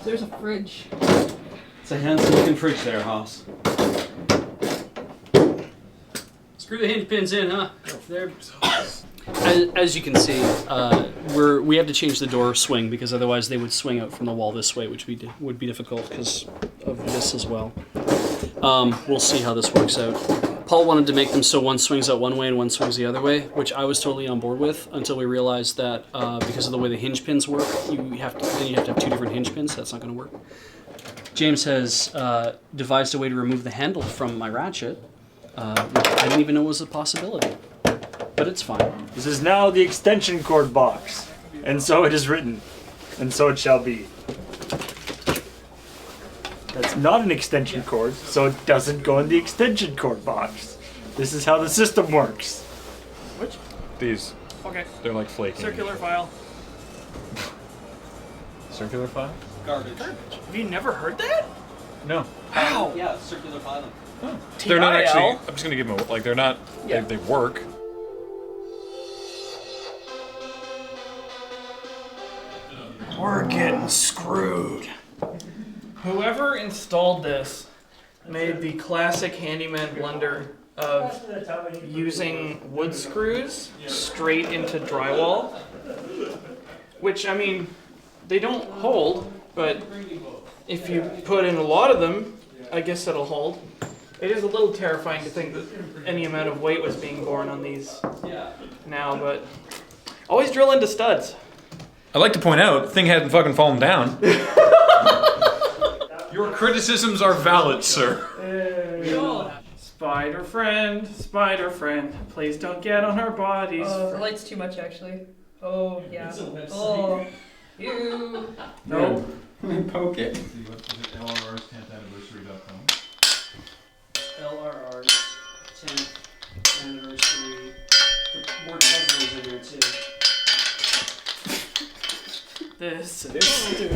There's a fridge. It's a handsome looking fridge there, Haas. Screw the hinge pins in, huh? There. As you can see, we have to change the door swing because otherwise they would swing out from the wall this way, which would be difficult because of this as well. We'll see how this works out. Paul wanted to make them so one swings out one way and one swings the other way, which I was totally on board with until we realized that because of the way the hinge pins work, you have to have 2 different hinge pins. That's not going to work. James has devised a way to remove the handle from my ratchet, which I didn't even know was a possibility. But it's fine. This is now the extension cord box, and so it is written, and so it shall be. That's not an extension cord, so it doesn't go in the extension cord box. This is how the system works. Which? These. Okay. They're like flaky. Circular file. Circular file? Garbage. Have you never heard that? No. How? Yeah, circular filing. Oh. They're not actually. I'm just gonna give them like they're not. Yeah. They work. We're getting screwed. Whoever installed this made the classic handyman blunder of using wood screws straight into drywall. Which, I mean, they don't hold, but if you put in a lot of them, I guess it'll hold. It is a little terrifying to think that any amount of weight was being borne on these now, but always drill into studs. I'd like to point out, the thing hadn't fucking fallen down. Your criticisms are valid, sir. Spider friend, please don't get on our bodies. The light's too much, actually. Oh, yeah. Oh, you. No. Poke it. See, what is it? LRR's 10th anniversary.com. LRR's 10th anniversary. The word puzzle is in there too. This is stupid.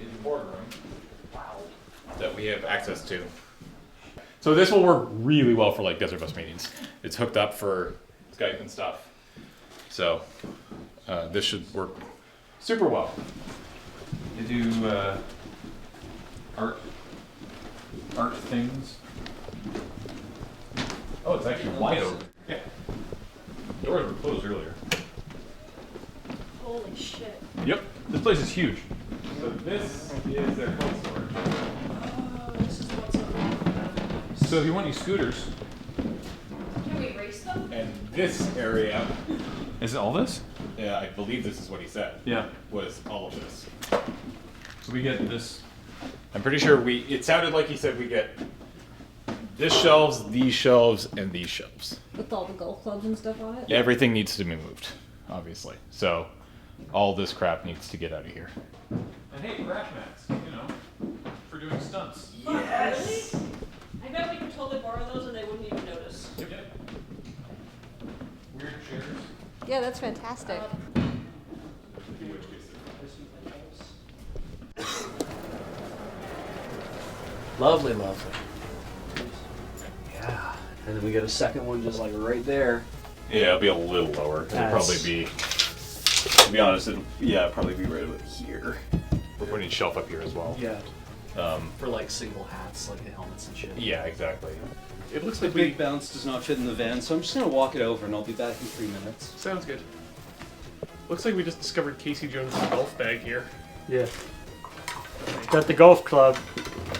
In the boardroom. That we have access to. So this will work really well for like Desert Bus meetings. It's hooked up for Skype and stuff. So this should work super well. You do art things. Oh, it's actually wide open. Yeah. Doors were closed earlier. Holy shit. Yep. This place is huge. So this is their cold storage. Oh, this is what's up. So if you want any scooters. Can we race them? And this area. Is it all this? Yeah, I believe this is what he said. Yeah. Was all of this. So we get this. I'm pretty sure it sounded like he said we get this shelves, these shelves, and these shelves. With all the golf clubs and stuff on it? Everything needs to be moved, obviously. So all this crap needs to get out of here. And hey, crash mats, you know, for doing stunts. Yes! Really? I bet we could totally borrow those and they wouldn't even notice. Yep. Weird chairs. Yeah, that's fantastic. Lovely, lovely. Yeah. And then we get a second one just like right there. Yeah, it'll be a little lower. It'll probably be, to be honest, it'll probably be right about here. We're putting a shelf up here as well. Yeah. For like single hats, like the helmets and shit. Yeah, exactly. It looks like the big bounce does not fit in the van, so I'm just gonna walk it over and I'll be back in 3 minutes. Sounds good. Looks like we just discovered Casey Jones' golf bag here. Yeah. Got the golf club,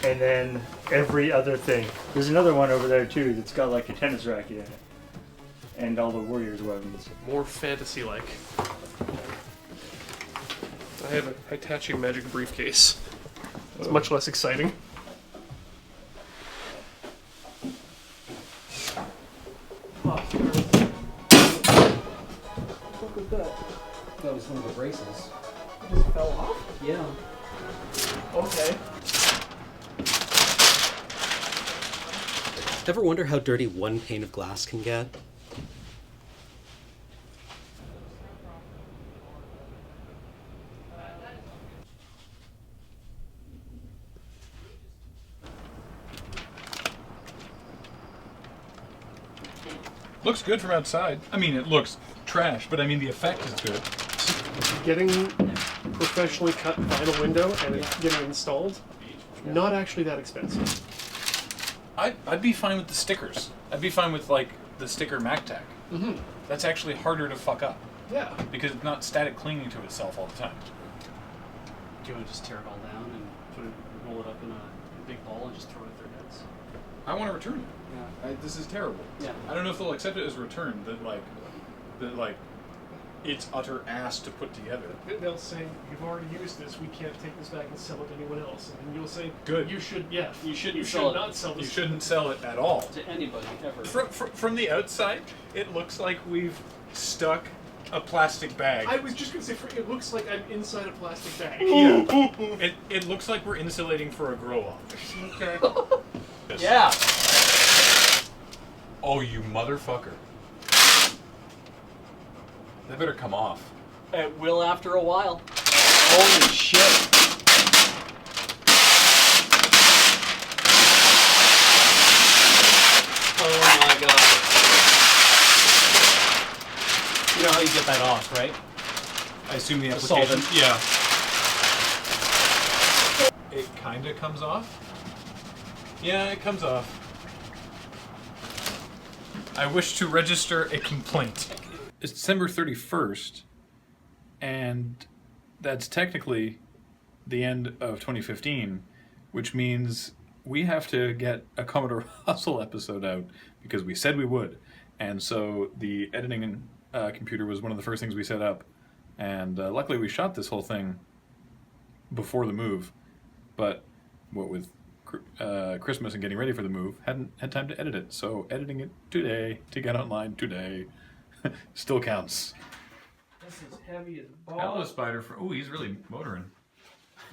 and then every other thing. There's another one over there too that's got like a tennis racket in it, and all the Warriors weapons. More fantasy-like. I have a Hitachi Magic briefcase. It's much less exciting. What was that? That was one of the braces. It just fell off? Yeah. Okay. Ever wonder how dirty one pane of glass can get? Looks good from outside. I mean, it looks trash, but I mean, the effect is good. Getting professionally cut vinyl window and it getting installed, not actually that expensive. I'd be fine with the stickers. I'd be fine with, like, the sticker MacTac. Mm-hmm. That's actually harder to fuck up. Yeah. Because it's not static clinging to itself all the time. Do you want to just tear it all down and roll it up in a big ball and just throw it at their heads? I want to return it. Yeah. This is terrible. Yeah. I don't know if they'll accept it as a return, that it's utter ass to put together. They'll say, you've already used this, we can't take this back and sell it to anyone else. And then you'll say, good. You should, You shouldn't you sell should it. not sell this. You shouldn't sell it at all. To anybody, ever. From the outside, it looks like we've stuck a plastic bag. I was just going to say, it looks like I'm inside a plastic bag. Yeah. It looks like we're insulating for a grow-off. Okay. Yeah. Oh, you motherfucker. They better come off. It will after a while. Holy shit. Oh my god. You know how you get that off, right? I assume the The application. solvent. Yeah. It kind of comes off. Yeah, it comes off. I wish to register a complaint. It's December 31st, and that's technically the end of 2015, which means we have to get a Commodore Hustle episode out because we said we would. And so the editing computer was one of the first things we set up. And luckily we shot this whole thing before the move, but what with Christmas and getting ready for the move, hadn't had time to edit it. So editing it today to get online today still counts. This is heavy as Hello, Spider. Oh, he's really motoring.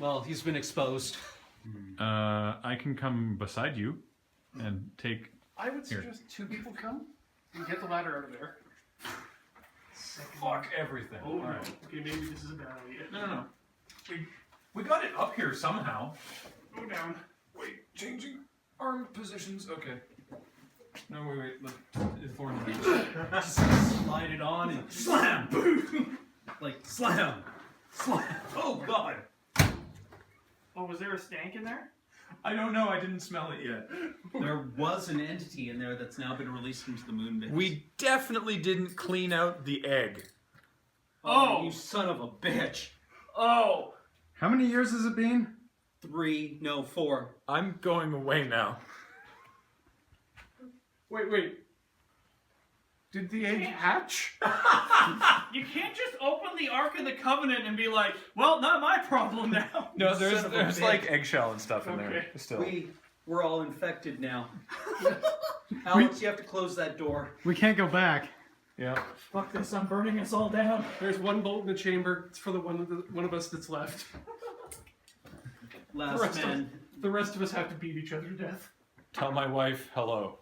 Well, he's been exposed. I can come beside you and take. I would Here. suggest two people come and get the ladder out of there. Fuck everything. Oh, no. Alright. Okay, maybe this is a bad idea. No. We got it up here somehow. Go down. Wait, changing arm positions. Okay. No, wait. It's Lauren. Just slide it on and slam! Boom! Like, slam! Slam! Oh, God! Oh, was there a stank in there? I don't know. I didn't smell it yet. There was an entity in there that's now been released into the Moonbase. We definitely didn't clean out the egg. Oh, you son of a bitch. Oh. How many years has it been? 3, no, 4. I'm going away now. Wait. Did the egg hatch? You can't just open the Ark of the Covenant and be like, well, not my problem now. No, there's like eggshell and stuff in there still. We're all infected now. Alex, you have to close that door. We can't go back. Yeah. Fuck this, I'm burning us all down. There's one bolt in the chamber. It's for the one of us that's left. Last man. The rest of us have to beat each other to death. Tell my wife hello.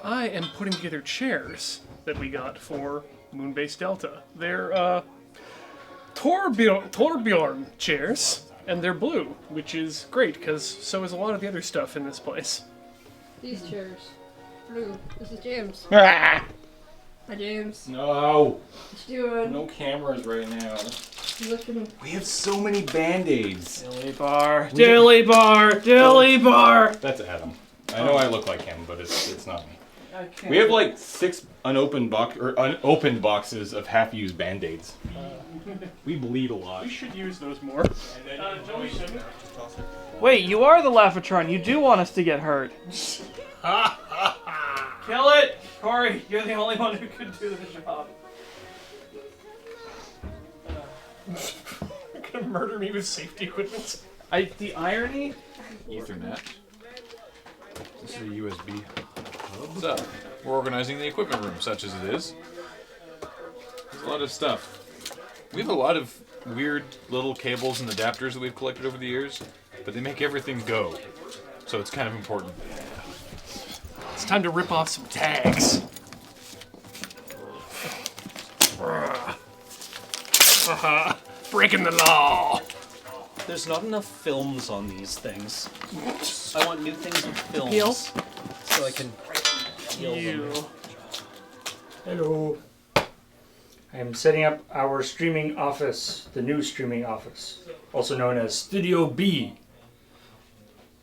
I am putting together chairs that we got for Moonbase Delta. They're Torbjorn chairs, and they're blue, which is great because so is a lot of the other stuff in this place. These chairs. Blue. This is James. Ah! Hi, James. No. What you doing? No cameras right now. You looking? We have so many Band-Aids. Dilly bar. Dilly bar. Dilly bar. That's Adam. I know I look like him, but it's not me. I can't. We have like 6 unopened boxes of half-used Band-Aids. We bleed a lot. We should use those more. Wait, you are the Laughatron. You do want us to get hurt. Kill it! Corey, you're the only one who could do the job. You're gonna murder me with safety equipment. The irony? Ethernet. This is a USB. So, we're organizing the equipment room, such as it is. There's a lot of stuff. We have a lot of weird little cables and adapters that we've collected over the years, but they make everything go. So it's kind of important. It's time to rip off some tags. Breaking the law. There's not enough films on these things. I want new things with films. Peel? So I can peel them. Hello. I am setting up our streaming office, the new streaming office, also known as Studio B.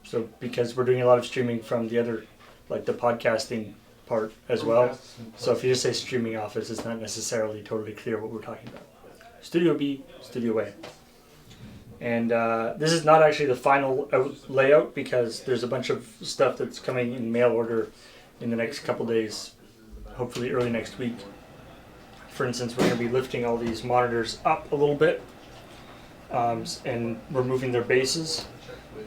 So because we're doing a lot of streaming from the other, like the podcasting part as well. So if you just say streaming office, it's not necessarily totally clear what we're talking about. Studio B, Studio A. And this is not actually the final layout because there's a bunch of stuff that's coming in mail order in the next couple days, hopefully early next week. For instance, we're going to be lifting all these monitors up a little bit and removing their bases.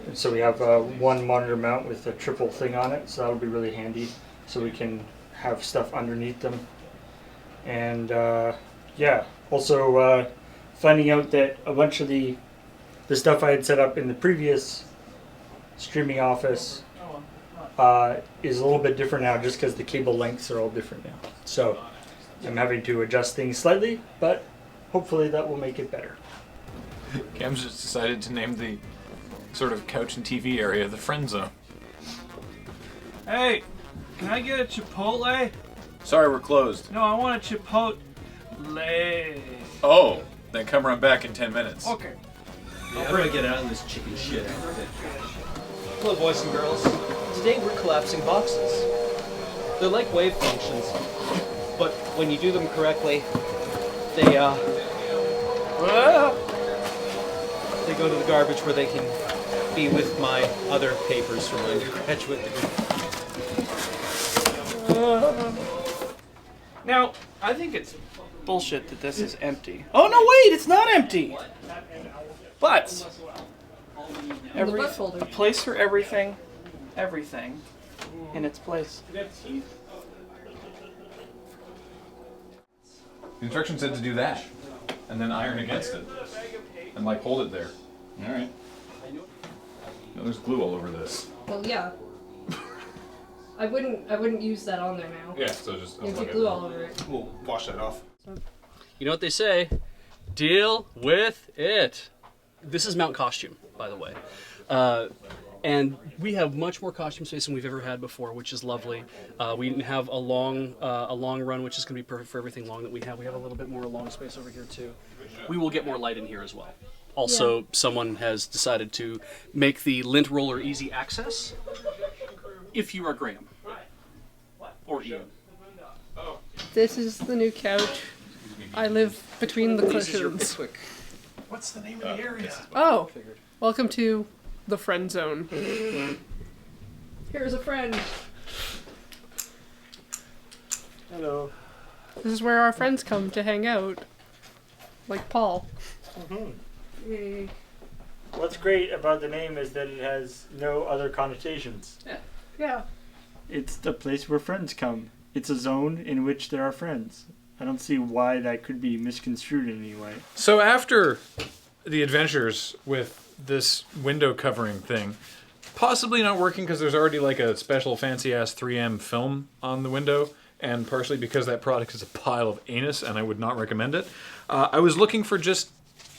And so we have one monitor mount with a triple thing on it, so that'll be really handy so we can have stuff underneath them. And yeah, also finding out that a bunch of the stuff I had set up in the previous streaming office is a little bit different now just because the cable lengths are all different now. So I'm having to adjust things slightly, but hopefully that will make it better. Cam's just decided to name the sort of couch and TV area the friend zone. Hey, can I get a Chipotle? Sorry, we're closed. No, I want a Chipotle. Oh, then come run back in 10 minutes. Okay. How do I get out of this chicken shit outfit? Hello, boys and girls. Today we're collapsing boxes. They're like wave functions, but when you do them correctly, they go to the garbage where they can be with my other papers from my undergraduate degree. Now, I think it's bullshit that this is empty. Oh no, wait, it's not empty. But a place for everything in its place. The instruction said to do that, and then iron against it, and like hold it there. All right. No, there's glue all over this. Well, yeah. I wouldn't use that on there now. Yeah, so just You get glue all over it. We'll wash that off. You know what they say? Deal with it. This is Mount Costume, by the way. And we have much more costume space than we've ever had before, which is lovely. We have a long run, which is going to be perfect for everything long that we have. We have a little bit more long space over here, too. we will get more light in here as well. Also, someone has decided to make the lint roller easy access if you are Graham. Or Ian. This is the new couch. I live between the cushions. What's the name of the area? Oh, welcome to the friend zone. Here's a friend. Hello. This is where our friends come to hang out. Like Paul. Yay. What's great about the name is that it has no other connotations. Yeah. It's the place where friends come. It's a zone in which there are friends. I don't see why that could be misconstrued in any way. So after the adventures with this window covering thing, possibly not working because there's already like a special fancy-ass 3M film on the window, and partially because that product is a pile of anus and I would not recommend it, I was looking for just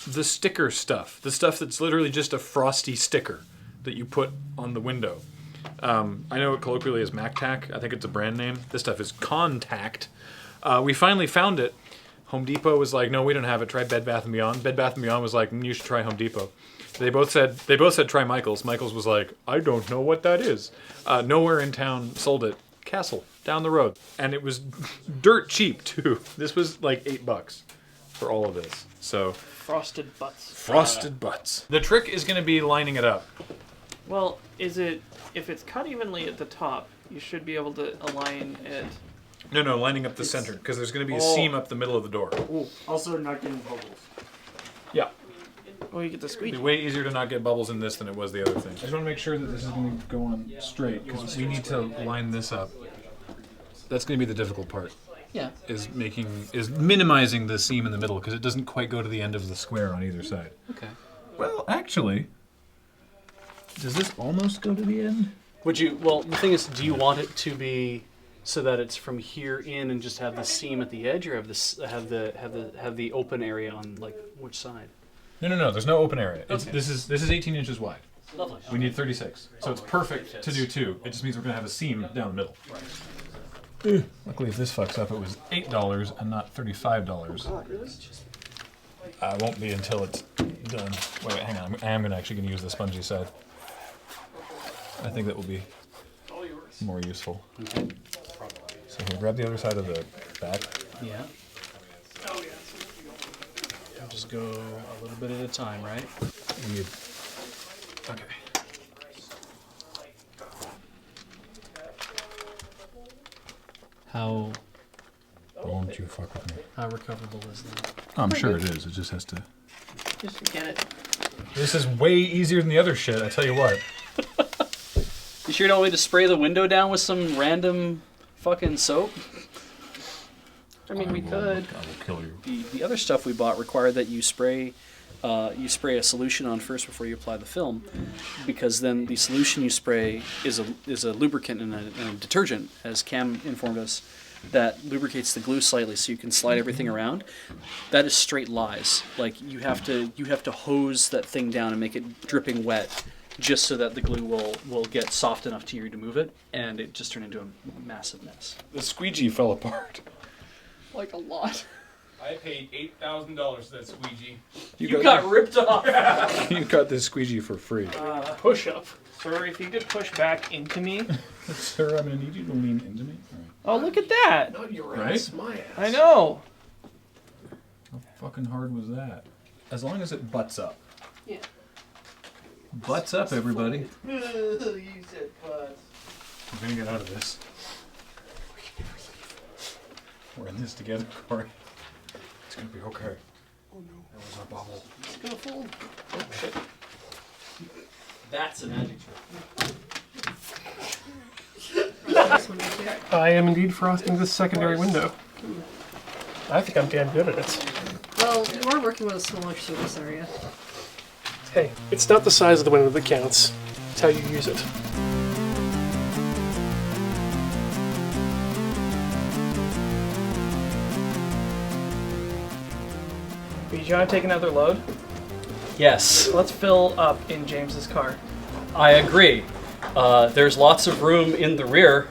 the sticker stuff. The stuff that's literally just a frosty sticker that you put on the window. I know it colloquially is MacTac. I think it's a brand name. This stuff is Contact. We finally found it. Home Depot was like, no, we don't have it. Try Bed Bath & Beyond. Bed Bath & Beyond was like, you should try Home Depot. They both said try Michael's. Michael's was like, I don't know what that is. Nowhere in town sold it. Castle, down the road. And it was dirt cheap, too. This was like $8 for all of this. So Frosted butts. Frosted butts. The trick is going to be lining it up. Well, if it's cut evenly at the top, you should be able to align it. No, lining up the center, because there's going to be a seam up the middle of the door. Ooh. Also not getting bubbles. Yeah. Oh, you get the squeegee. It'd be way easier to not get bubbles in this than it was the other thing. I just want to make sure that this is going to go on straight, because we need to line this up. That's going to be the difficult part. Yeah. Is minimizing the seam in the middle, because it doesn't quite go to the end of the square on either side. Okay. Well, actually, does this almost go to the end? Well, the thing is, do you want it to be so that it's from here in and just have the seam at the edge, or have the open area on like which side? No. There's no open area. Okay. This is 18 inches wide. Lovely. We need 36, so it's perfect to do 2. It just means we're gonna have a seam down the middle. Right. Luckily, if this fucks up, it was $8 and not $35. Oh, really? I won't be until it's done. Wait, hang on. I am actually gonna use the spongy side. I think that will be more useful. Okay. So here, grab the other side of the back. Yeah. Just go a little bit at a time, right? Okay. How? Won't you fuck with me? How recoverable is that? I'm sure it is. It just has to. Just get it. This is way easier than the other shit. I tell you what. You sure you don't want me to spray the window down with some random fucking soap? I mean, we could. I will kill you. The other stuff we bought required that you spray a solution on first before you apply the film, because then the solution you spray is a lubricant and a detergent, as Cam informed us, that lubricates the glue slightly so you can slide everything around. That is straight lies. Like you have to hose that thing down and make it dripping wet, just so that the glue will get soft enough to you to move it, and it just turned into a massive mess. The squeegee fell apart. Like a lot. I paid $8,000 for that squeegee. You got ripped off. You got this squeegee for free. Push up. Sir, if you could push back into me. Sir, I'm gonna need you to lean into me. Oh, look at that. Not your Right? ass, my ass. I know. How fucking hard was that? As long as it butts up. Yeah. Butts up, everybody. You said butts. We're gonna get out of this. We're in this together, Corey. It's gonna be okay. Oh no. That was our bubble. It's gonna fold. Oh shit. That's a magic trick. I am indeed frosting this secondary window. I think I'm damn good at it. Well, you are working with a smaller surface area. Hey, it's not the size of the window that counts. It's how you use it. Do you want to take another load? Yes. Let's fill up in James's car. I agree. There's lots of room in the rear.